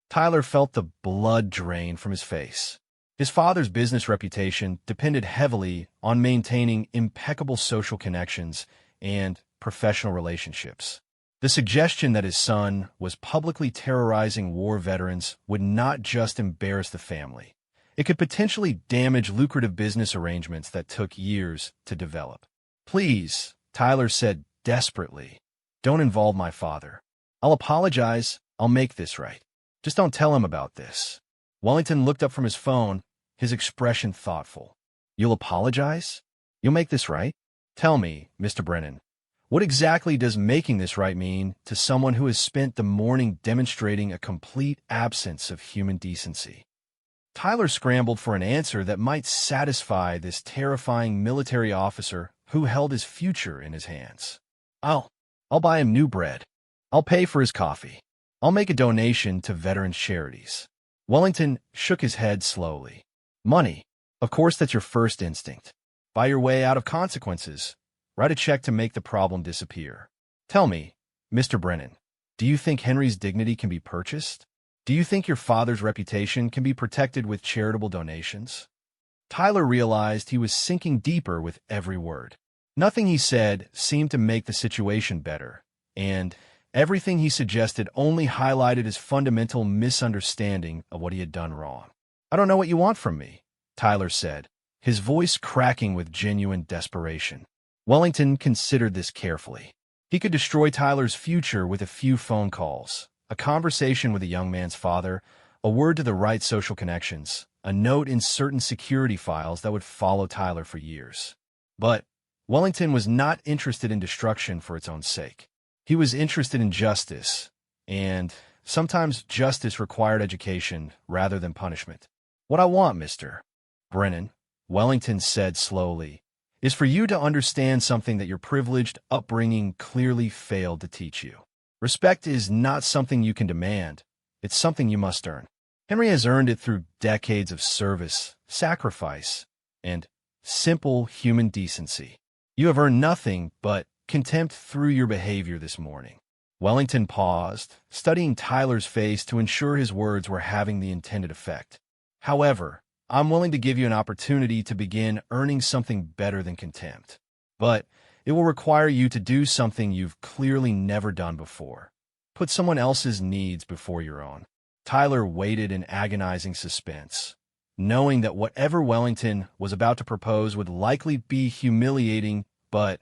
Tyler felt the blood drain from his face. His father's business reputation depended heavily on maintaining impeccable social connections and professional relationships. The suggestion that his son was publicly terrorizing war veterans would not just embarrass the family. It could potentially damage lucrative business arrangements that took years to develop. "Please," Tyler said desperately, "don't involve my father. I'll apologize. I'll make this right. Just don't tell him about this." Wellington looked up from his phone, his expression thoughtful. "You'll apologize? You'll make this right? Tell me, Mr. Brennan, what exactly does making this right mean to someone who has spent the morning demonstrating a complete absence of human decency?" Tyler scrambled for an answer that might satisfy this terrifying military officer who held his future in his hands. I'll buy him new bread. I'll pay for his coffee. I'll make a donation to veterans' charities." Wellington shook his head slowly. "Money. Of course that's your first instinct. Buy your way out of consequences. Write a check to make the problem disappear. Tell me, Mr. Brennan, do you think Henry's dignity can be purchased? Do you think your father's reputation can be protected with charitable donations?" Tyler realized he was sinking deeper with every word. Nothing he said seemed to make the situation better, and everything he suggested only highlighted his fundamental misunderstanding of what he had done wrong. "I don't know what you want from me," Tyler said, his voice cracking with genuine desperation. Wellington considered this carefully. He could destroy Tyler's future with a few phone calls, a conversation with a young man's father, a word to the right social connections, a note in certain security files that would follow Tyler for years. But Wellington was not interested in destruction for its own sake. He was interested in justice, and sometimes justice required education rather than punishment. "What I want, Mr. Brennan," Wellington said slowly, "is for you to understand something that your privileged upbringing clearly failed to teach you. Respect is not something you can demand. It's something you must earn. Henry has earned it through decades of service, sacrifice, and simple human decency. You have earned nothing but contempt through your behavior this morning." Wellington paused, studying Tyler's face to ensure his words were having the intended effect. "However, I'm willing to give you an opportunity to begin earning something better than contempt. But it will require you to do something you've clearly never done before. Put someone else's needs before your own." Tyler waited in agonizing suspense, knowing that whatever Wellington was about to propose would likely be humiliating, but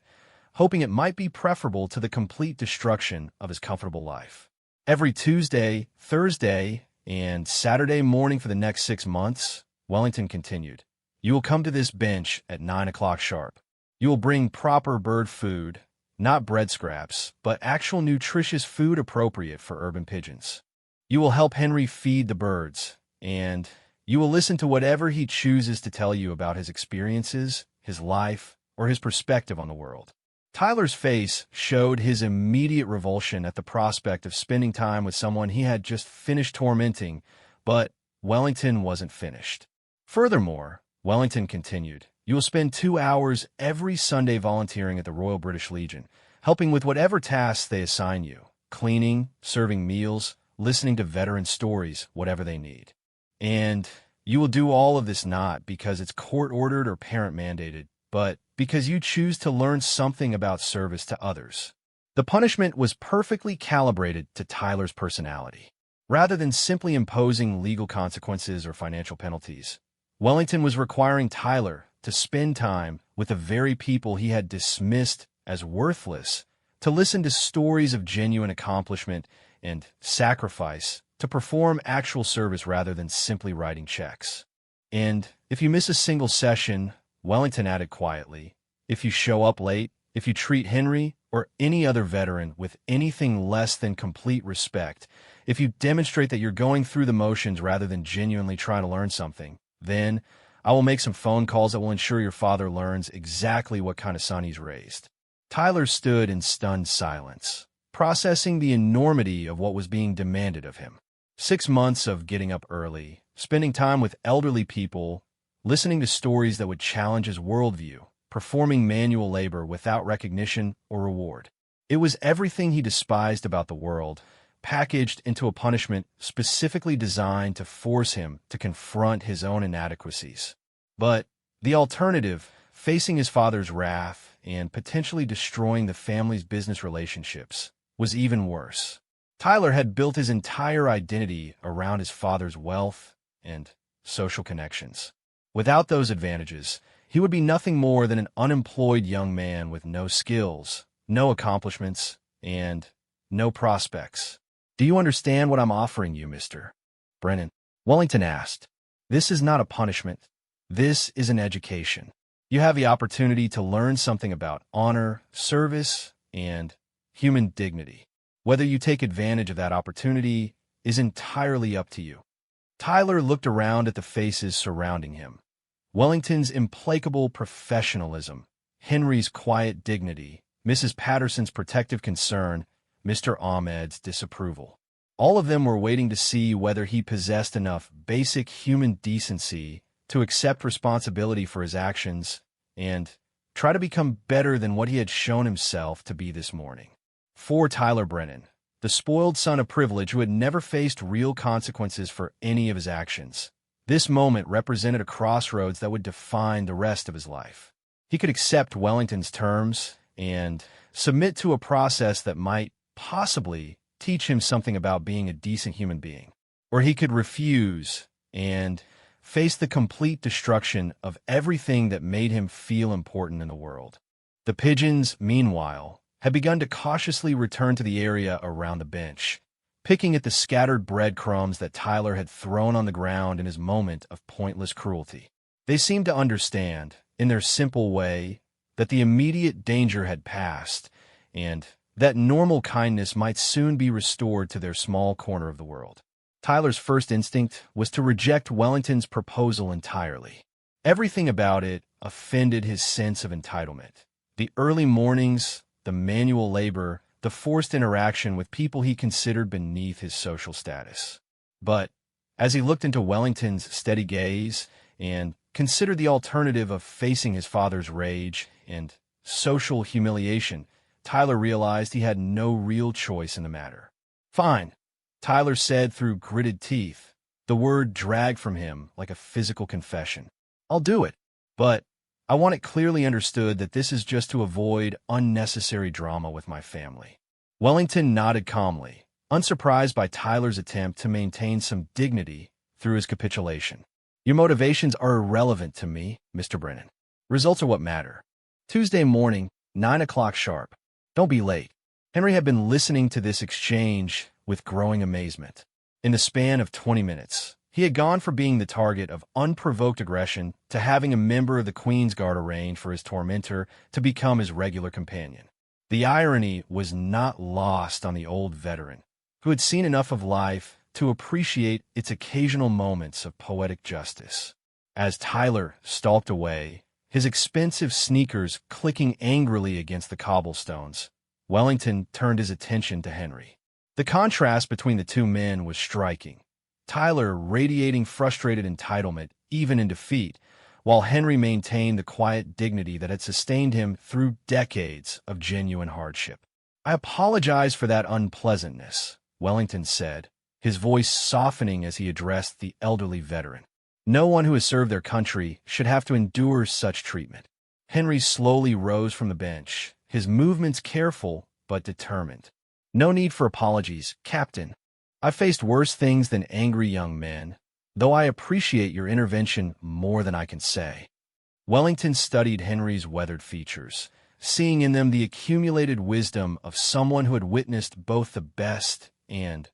hoping it might be preferable to the complete destruction of his comfortable life. "Every Tuesday, Thursday, and Saturday morning for the next 6 months," Wellington continued, "you will come to this bench at 9 o'clock sharp. You will bring proper bird food, not bread scraps, but actual nutritious food appropriate for urban pigeons. You will help Henry feed the birds, and you will listen to whatever he chooses to tell you about his experiences, his life, or his perspective on the world." Tyler's face showed his immediate revulsion at the prospect of spending time with someone he had just finished tormenting, but Wellington wasn't finished. "Furthermore," Wellington continued, "you will spend 2 hours every Sunday volunteering at the Royal British Legion, helping with whatever tasks they assign you, cleaning, serving meals, listening to veteran stories, whatever they need. And you will do all of this not because it's court-ordered or parent-mandated, but because you choose to learn something about service to others." The punishment was perfectly calibrated to Tyler's personality. Rather than simply imposing legal consequences or financial penalties, Wellington was requiring Tyler to spend time with the very people he had dismissed as worthless, to listen to stories of genuine accomplishment and sacrifice, to perform actual service rather than simply writing checks. "And if you miss a single session," Wellington added quietly, "if you show up late, if you treat Henry or any other veteran with anything less than complete respect, If you demonstrate that you're going through the motions rather than genuinely trying to learn something, then I will make some phone calls that will ensure your father learns exactly what kind of son he's raised." Tyler stood in stunned silence, processing the enormity of what was being demanded of him. 6 months of getting up early, spending time with elderly people, listening to stories that would challenge his worldview, performing manual labor without recognition or reward. It was everything he despised about the world, packaged into a punishment specifically designed to force him to confront his own inadequacies. But the alternative, facing his father's wrath and potentially destroying the family's business relationships, was even worse. Tyler had built his entire identity around his father's wealth and social connections. Without those advantages, he would be nothing more than an unemployed young man with no skills, no accomplishments, and no prospects. "Do you understand what I'm offering you, Mr. Brennan?" Wellington asked. "This is not a punishment. This is an education. You have the opportunity to learn something about honor, service, and human dignity. Whether you take advantage of that opportunity is entirely up to you." Tyler looked around at the faces surrounding him. Wellington's implacable professionalism, Henry's quiet dignity, Mrs. Patterson's protective concern, Mr. Ahmed's disapproval. All of them were waiting to see whether he possessed enough basic human decency to accept responsibility for his actions and try to become better than what he had shown himself to be this morning. For Tyler Brennan, the spoiled son of privilege who had never faced real consequences for any of his actions, this moment represented a crossroads that would define the rest of his life. He could accept Wellington's terms and submit to a process that might possibly teach him something about being a decent human being, or he could refuse and face the complete destruction of everything that made him feel important in the world. The pigeons, meanwhile, had begun to cautiously return to the area around the bench, picking at the scattered breadcrumbs that Tyler had thrown on the ground in his moment of pointless cruelty. They seemed to understand, in their simple way, that the immediate danger had passed, and that normal kindness might soon be restored to their small corner of the world. Tyler's first instinct was to reject Wellington's proposal entirely. Everything about it offended his sense of entitlement. The early mornings, the manual labor, the forced interaction with people he considered beneath his social status. But as he looked into Wellington's steady gaze and considered the alternative of facing his father's rage and social humiliation, Tyler realized he had no real choice in the matter. "Fine," Tyler said through gritted teeth. The word dragged from him like a physical confession. "I'll do it, but I want it clearly understood that this is just to avoid unnecessary drama with my family." Wellington nodded calmly, unsurprised by Tyler's attempt to maintain some dignity through his capitulation. "Your motivations are irrelevant to me, Mr. Brennan. Results are what matter. Tuesday morning, 9 o'clock sharp. Don't be late." Henry had been listening to this exchange with growing amazement. In the span of 20 minutes, he had gone from being the target of unprovoked aggression to having a member of the Queen's Guard arrange for his tormentor to become his regular companion. The irony was not lost on the old veteran, who had seen enough of life to appreciate its occasional moments of poetic justice. As Tyler stalked away, his expensive sneakers clicking angrily against the cobblestones, Wellington turned his attention to Henry. The contrast between the two men was striking. Tyler radiating frustrated entitlement even in defeat, while Henry maintained the quiet dignity that had sustained him through decades of genuine hardship. "I apologize for that unpleasantness," Wellington said, his voice softening as he addressed the elderly veteran. "No one who has served their country should have to endure such treatment." Henry slowly rose from the bench, his movements careful but determined. "No need for apologies, Captain. I've faced worse things than angry young men, though I appreciate your intervention more than I can say." Wellington studied Henry's weathered features, seeing in them the accumulated wisdom of someone who had witnessed both the best and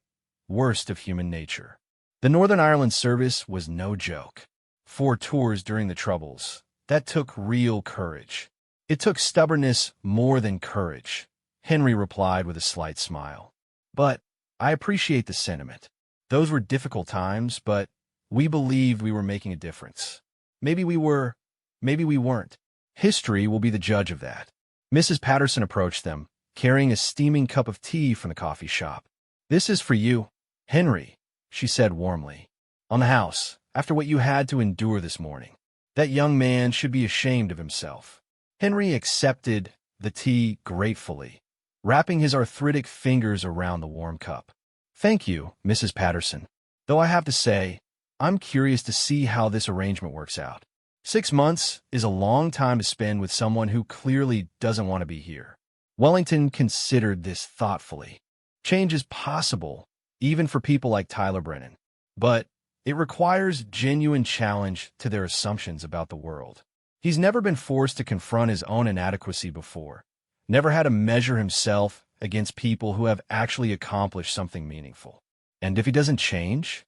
worst of human nature. The Northern Ireland service was no joke. 4 tours during the Troubles. That took real courage. It took stubbornness more than courage, Henry replied with a slight smile. "But I appreciate the sentiment. Those were difficult times, but we believed we were making a difference. Maybe we were, maybe we weren't. History will be the judge of that. Mrs. Patterson approached them, carrying a steaming cup of tea from the coffee shop. This is for you, Henry, she said warmly. On the house, after what you had to endure this morning. That young man should be ashamed of himself. Henry accepted the tea gratefully, wrapping his arthritic fingers around the warm cup. Thank you, Mrs. Patterson. Though I have to say, I'm curious to see how this arrangement works out. 6 months is a long time to spend with someone who clearly doesn't want to be here. Wellington considered this thoughtfully. Change is possible, even for people like Tyler Brennan. But it requires genuine challenge to their assumptions about the world. He's never been forced to confront his own inadequacy before, never had to measure himself against people who have actually accomplished something meaningful. And if he doesn't change?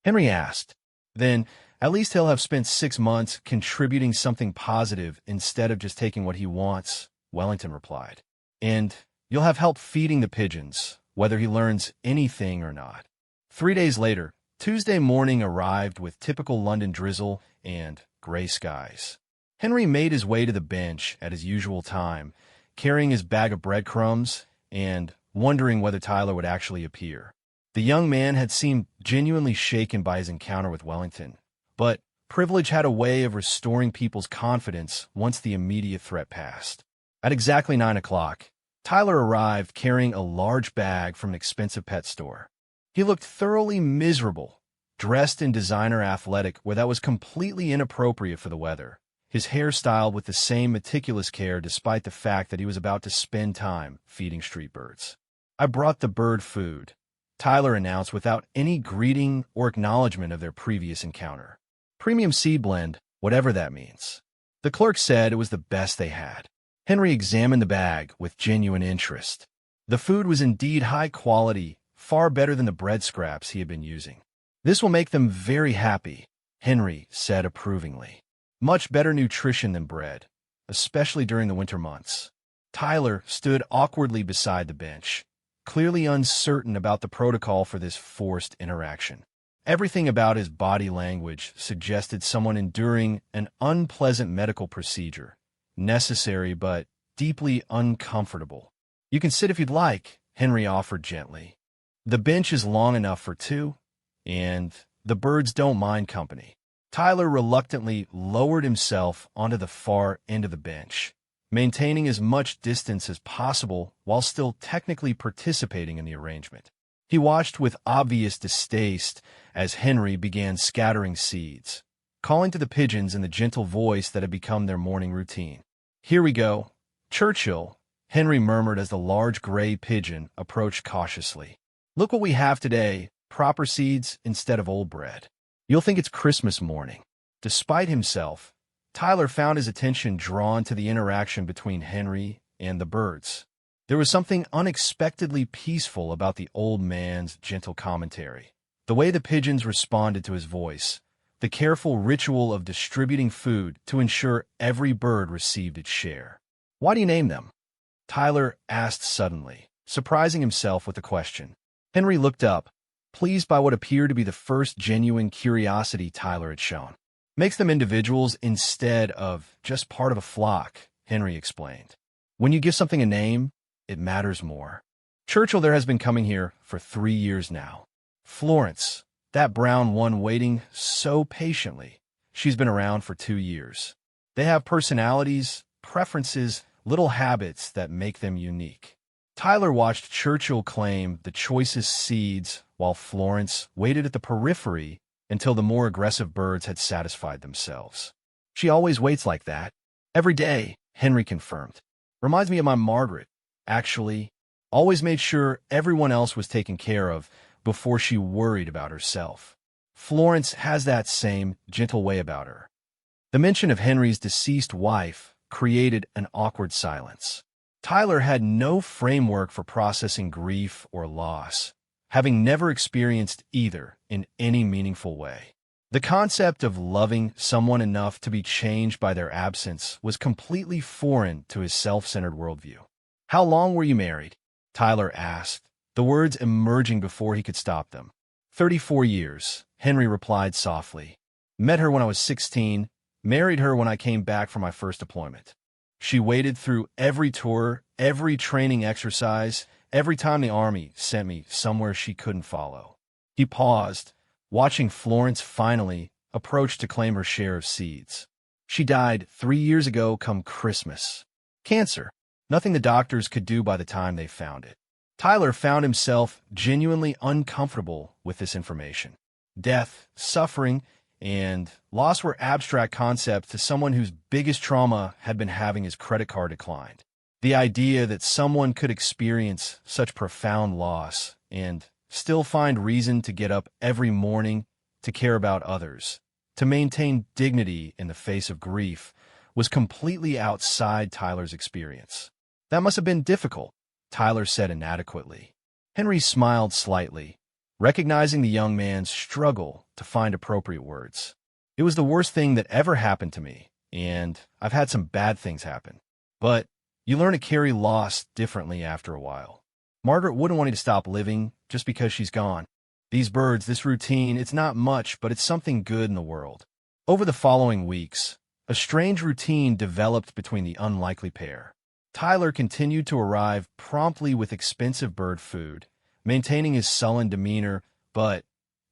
Henry asked. Then at least he'll have spent 6 months contributing something positive instead of just taking what he wants, Wellington replied. And you'll have help feeding the pigeons, whether he learns anything or not. 3 days later, Tuesday morning arrived with typical London drizzle and gray skies. Henry made his way to the bench at his usual time, carrying his bag of breadcrumbs and wondering whether Tyler would actually appear. The young man had seemed genuinely shaken by his encounter with Wellington, but privilege had a way of restoring people's confidence once the immediate threat passed. At exactly 9 o'clock, Tyler arrived carrying a large bag from an expensive pet store. He looked thoroughly miserable, dressed in designer athletic wear that was completely inappropriate for the weather, his hair styled with the same meticulous care despite the fact that he was about to spend time feeding street birds. I brought the bird food, Tyler announced without any greeting or acknowledgement of their previous encounter. Premium seed blend, whatever that means. The clerk said it was the best they had. Henry examined the bag with genuine interest. The food was indeed high quality, far better than the bread scraps he had been using. This will make them very happy, Henry said approvingly. Much better nutrition than bread, especially during the winter months. Tyler stood awkwardly beside the bench, clearly uncertain about the protocol for this forced interaction. Everything about his body language suggested someone enduring an unpleasant medical procedure, necessary but deeply uncomfortable. You can sit if you'd like, Henry offered gently. The bench is long enough for 2, and the birds don't mind company. Tyler reluctantly lowered himself onto the far end of the bench, maintaining as much distance as possible while still technically participating in the arrangement. He watched with obvious distaste as Henry began scattering seeds, calling to the pigeons in the gentle voice that had become their morning routine. Here we go. Churchill, Henry murmured as the large gray pigeon approached cautiously. Look what we have today, proper seeds instead of old bread. You'll think it's Christmas morning. Despite himself, Tyler found his attention drawn to the interaction between Henry and the birds. There was something unexpectedly peaceful about the old man's gentle commentary. The way the pigeons responded to his voice, the careful ritual of distributing food to ensure every bird received its share. Why do you name them? Tyler asked suddenly, surprising himself with the question. Henry looked up, pleased by what appeared to be the first genuine curiosity Tyler had shown. Makes them individuals instead of just part of a flock, Henry explained. When you give something a name, it matters more. Churchill there has been coming here for 3 years now. Florence, that brown one waiting so patiently, she's been around for 2 years. They have personalities, preferences, little habits that make them unique. Tyler watched Churchill claim the choicest seeds while Florence waited at the periphery until the more aggressive birds had satisfied themselves. She always waits like that. Every day, Henry confirmed. Reminds me of my Margaret. Actually, always made sure everyone else was taken care of before she worried about herself. Florence has that same gentle way about her. The mention of Henry's deceased wife created an awkward silence. Tyler had no framework for processing grief or loss, having never experienced either in any meaningful way. The concept of loving someone enough to be changed by their absence was completely foreign to his self-centered worldview. How long were you married? Tyler asked, the words emerging before he could stop them. 34 years, Henry replied softly. Met her when I was 16, married her when I came back from my first deployment. She waded through every tour, every training exercise, every time the Army sent me somewhere she couldn't follow. He paused, watching Florence finally approach to claim her share of seeds. She died 3 years ago come Christmas. Cancer. Nothing the doctors could do by the time they found it. Tyler found himself genuinely uncomfortable with this information. Death, suffering, and loss were abstract concepts to someone whose biggest trauma had been having his credit card declined. The idea that someone could experience such profound loss and still find reason to get up every morning, to care about others, to maintain dignity in the face of grief, was completely outside Tyler's experience. That must have been difficult, Tyler said inadequately. Henry smiled slightly, recognizing the young man's struggle to find appropriate words. It was the worst thing that ever happened to me, and I've had some bad things happen. But you learn to carry loss differently after a while. Margaret wouldn't want you to stop living just because she's gone. These birds, this routine, it's not much, but it's something good in the world. Over the following weeks, a strange routine developed between the unlikely pair. Tyler continued to arrive promptly with expensive bird food, maintaining his sullen demeanor, but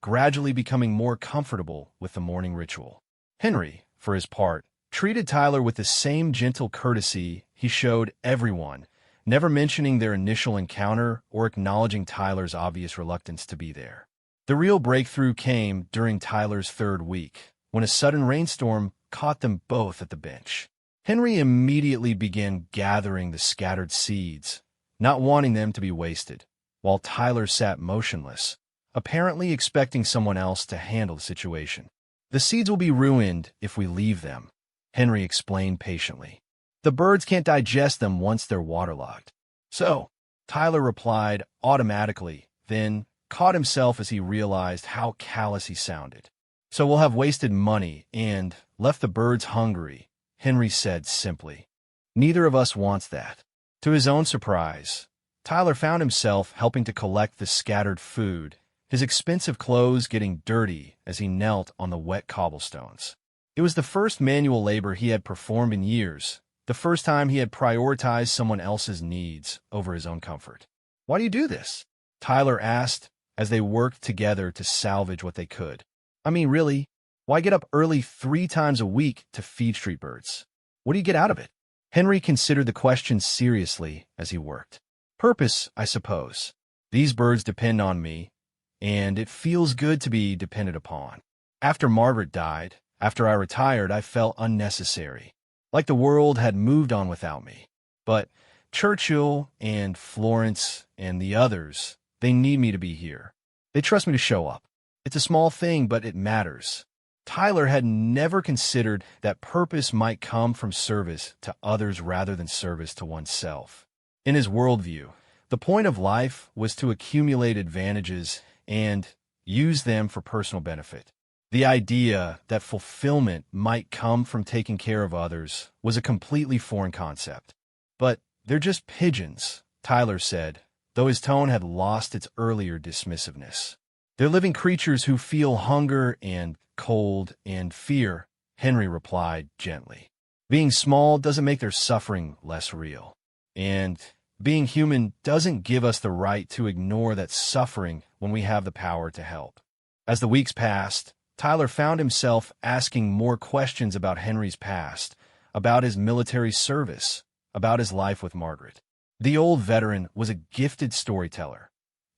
gradually becoming more comfortable with the morning ritual. Henry, for his part, treated Tyler with the same gentle courtesy he showed everyone, never mentioning their initial encounter or acknowledging Tyler's obvious reluctance to be there. The real breakthrough came during Tyler's third week, when a sudden rainstorm caught them both at the bench. Henry immediately began gathering the scattered seeds, not wanting them to be wasted, while Tyler sat motionless, apparently expecting someone else to handle the situation. The seeds will be ruined if we leave them, Henry explained patiently. The birds can't digest them once they're waterlogged. So, Tyler replied automatically, then caught himself as he realized how callous he sounded. So we'll have wasted money and left the birds hungry, Henry said simply. Neither of us wants that. To his own surprise, Tyler found himself helping to collect the scattered food, his expensive clothes getting dirty as he knelt on the wet cobblestones. It was the first manual labor he had performed in years, the first time he had prioritized someone else's needs over his own comfort. Why do you do this? Tyler asked as they worked together to salvage what they could. I mean, really, why get up early 3 times a week to feed street birds? What do you get out of it? Henry considered the question seriously as he worked. Purpose, I suppose. These birds depend on me, and it feels good to be depended upon. After Margaret died, after I retired, I felt unnecessary, like the world had moved on without me. But Churchill and Florence and the others, they need me to be here. They trust me to show up. It's a small thing, but it matters. Tyler had never considered that purpose might come from service to others rather than service to oneself. In his worldview, the point of life was to accumulate advantages and use them for personal benefit. The idea that fulfillment might come from taking care of others was a completely foreign concept. But they're just pigeons, Tyler said, though his tone had lost its earlier dismissiveness. They're living creatures who feel hunger and cold and fear, Henry replied gently. Being small doesn't make their suffering less real. And being human doesn't give us the right to ignore that suffering when we have the power to help. As the weeks passed, Tyler found himself asking more questions about Henry's past, about his military service, about his life with Margaret. The old veteran was a gifted storyteller,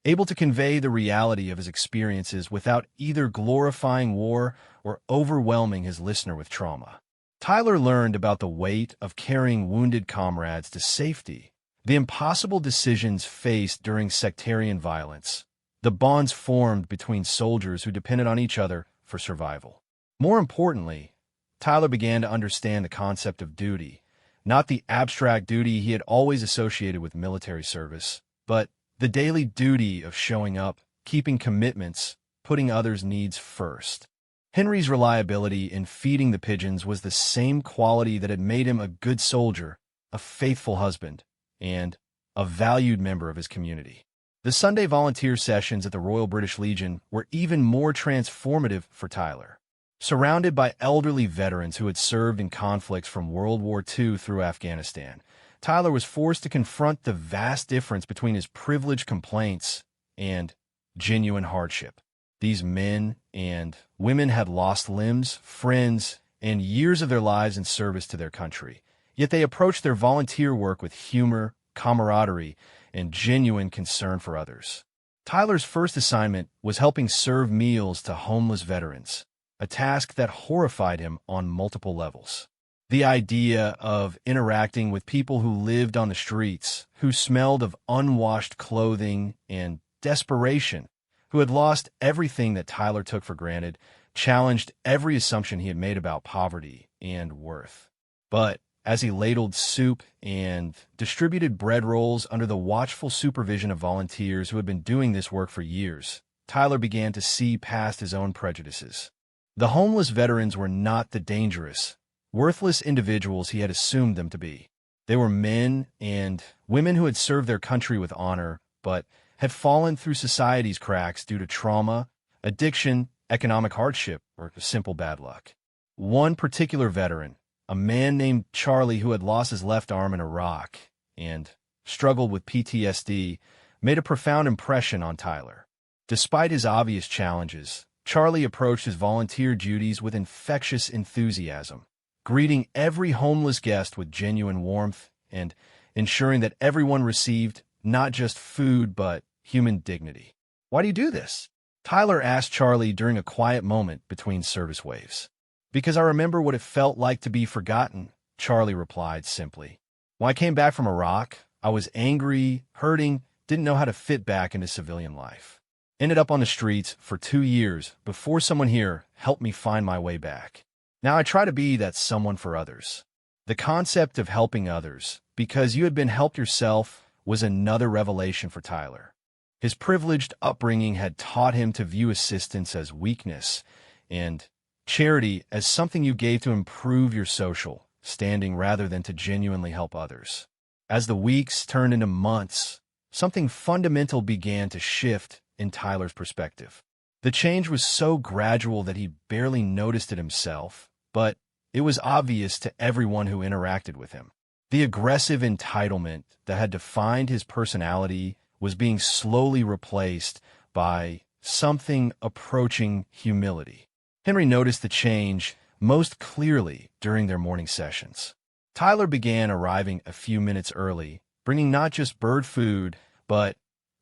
able to convey the reality of his experiences without either glorifying war or overwhelming his listener with trauma. Tyler learned about the weight of carrying wounded comrades to safety, the impossible decisions faced during sectarian violence, the bonds formed between soldiers who depended on each other for survival. More importantly, Tyler began to understand the concept of duty, not the abstract duty he had always associated with military service, but the daily duty of showing up, keeping commitments, putting others' needs first. Henry's reliability in feeding the pigeons was the same quality that had made him a good soldier, a faithful husband, and a valued member of his community. The Sunday volunteer sessions at the Royal British Legion were even more transformative for Tyler. Surrounded by elderly veterans who had served in conflicts from World War II through Afghanistan, Tyler was forced to confront the vast difference between his privileged complaints and genuine hardship. These men and women had lost limbs, friends, and years of their lives in service to their country. Yet they approached their volunteer work with humor, camaraderie, and genuine concern for others. Tyler's first assignment was helping serve meals to homeless veterans, a task that horrified him on multiple levels. The idea of interacting with people who lived on the streets, who smelled of unwashed clothing and desperation, who had lost everything that Tyler took for granted, challenged every assumption he had made about poverty and worth. But as he ladled soup and distributed bread rolls under the watchful supervision of volunteers who had been doing this work for years, Tyler began to see past his own prejudices. The homeless veterans were not the dangerous, worthless individuals he had assumed them to be. They were men and women who had served their country with honor, but had fallen through society's cracks due to trauma, addiction, economic hardship, or simple bad luck. One particular veteran, a man named Charlie who had lost his left arm in Iraq and struggled with PTSD, made a profound impression on Tyler. Despite his obvious challenges, Charlie approached his volunteer duties with infectious enthusiasm, greeting every homeless guest with genuine warmth and ensuring that everyone received not just food but human dignity. "Why do you do this?" Tyler asked Charlie during a quiet moment between service waves. "Because I remember what it felt like to be forgotten," Charlie replied simply. "When I came back from Iraq, I was angry, hurting, didn't know how to fit back into civilian life. Ended up on the streets for 2 years before someone here helped me find my way back. Now I try to be that someone for others." The concept of helping others, because you had been helped yourself, was another revelation for Tyler. His privileged upbringing had taught him to view assistance as weakness and charity as something you gave to improve your social standing rather than to genuinely help others. As the weeks turned into months, something fundamental began to shift in Tyler's perspective. The change was so gradual that he barely noticed it himself, but it was obvious to everyone who interacted with him. The aggressive entitlement that had defined his personality was being slowly replaced by something approaching humility. Henry noticed the change most clearly during their morning sessions. Tyler began arriving a few minutes early, bringing not just bird food, but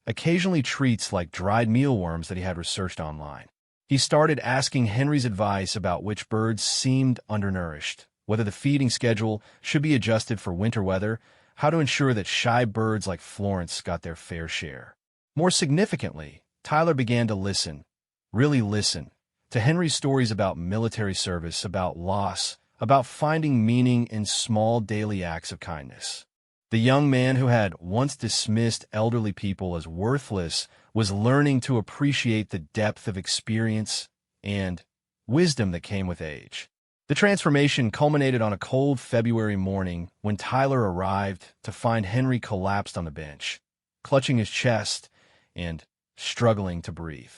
occasionally treats like dried mealworms that he had researched online. He started asking Henry's advice about which birds seemed undernourished, whether the feeding schedule should be adjusted for winter weather, how to ensure that shy birds like Florence got their fair share. More significantly, Tyler began to listen, really listen, to Henry's stories about military service, about loss, about finding meaning in small daily acts of kindness. The young man who had once dismissed elderly people as worthless was learning to appreciate the depth of experience and wisdom that came with age. The transformation culminated on a cold February morning when Tyler arrived to find Henry collapsed on the bench, clutching his chest and struggling to breathe.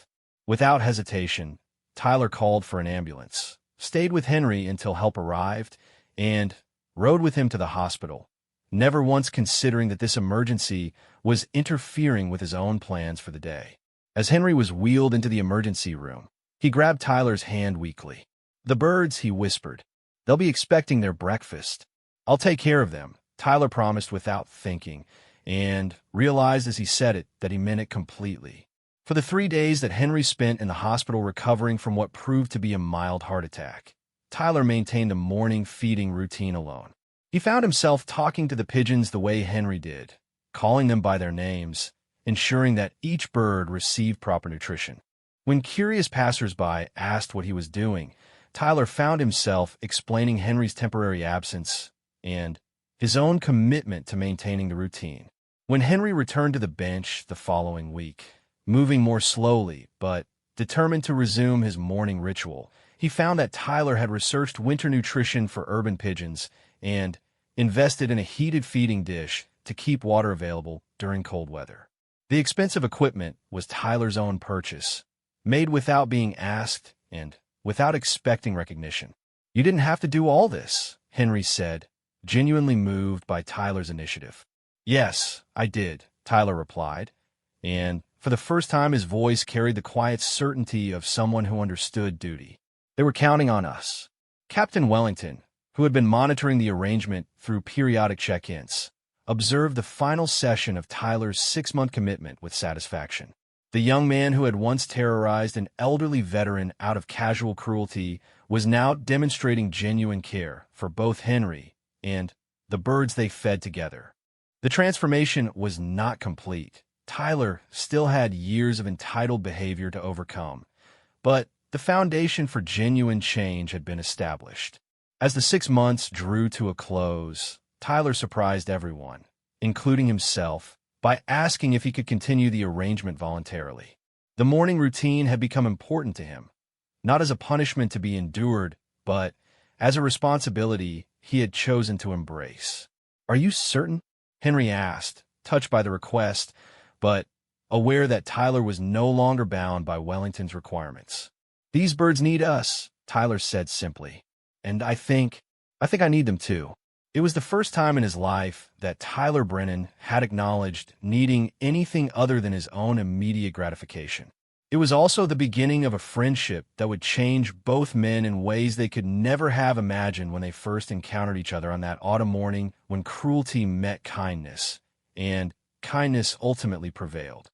Without hesitation, Tyler called for an ambulance, stayed with Henry until help arrived, and rode with him to the hospital, never once considering that this emergency was interfering with his own plans for the day. As Henry was wheeled into the emergency room, he grabbed Tyler's hand weakly. "The birds," he whispered. "They'll be expecting their breakfast." "I'll take care of them," Tyler promised without thinking, and realized as he said it that he meant it completely. For the 3 days that Henry spent in the hospital recovering from what proved to be a mild heart attack, Tyler maintained a morning feeding routine alone. He found himself talking to the pigeons the way Henry did, calling them by their names, ensuring that each bird received proper nutrition. When curious passersby asked what he was doing, Tyler found himself explaining Henry's temporary absence and his own commitment to maintaining the routine. When Henry returned to the bench the following week, moving more slowly but determined to resume his morning ritual, he found that Tyler had researched winter nutrition for urban pigeons and invested in a heated feeding dish to keep water available during cold weather. The expensive equipment was Tyler's own purchase, made without being asked and without expecting recognition. "You didn't have to do all this," Henry said, genuinely moved by Tyler's initiative. "Yes, I did," Tyler replied, and for the first time his voice carried the quiet certainty of someone who understood duty. "They were counting on us." Captain Wellington, who had been monitoring the arrangement through periodic check-ins, observed the final session of Tyler's 6-month commitment with satisfaction. The young man who had once terrorized an elderly veteran out of casual cruelty was now demonstrating genuine care for both Henry and the birds they fed together. The transformation was not complete. Tyler still had years of entitled behavior to overcome, but the foundation for genuine change had been established. As the 6 months drew to a close, Tyler surprised everyone, including himself, by asking if he could continue the arrangement voluntarily. The morning routine had become important to him, not as a punishment to be endured, but as a responsibility he had chosen to embrace. "Are you certain?" Henry asked, touched by the request, but aware that Tyler was no longer bound by Wellington's requirements. "These birds need us," Tyler said simply, "and I think I need them too." It was the first time in his life that Tyler Brennan had acknowledged needing anything other than his own immediate gratification. It was also the beginning of a friendship that would change both men in ways they could never have imagined when they first encountered each other on that autumn morning when cruelty met kindness, and kindness ultimately prevailed.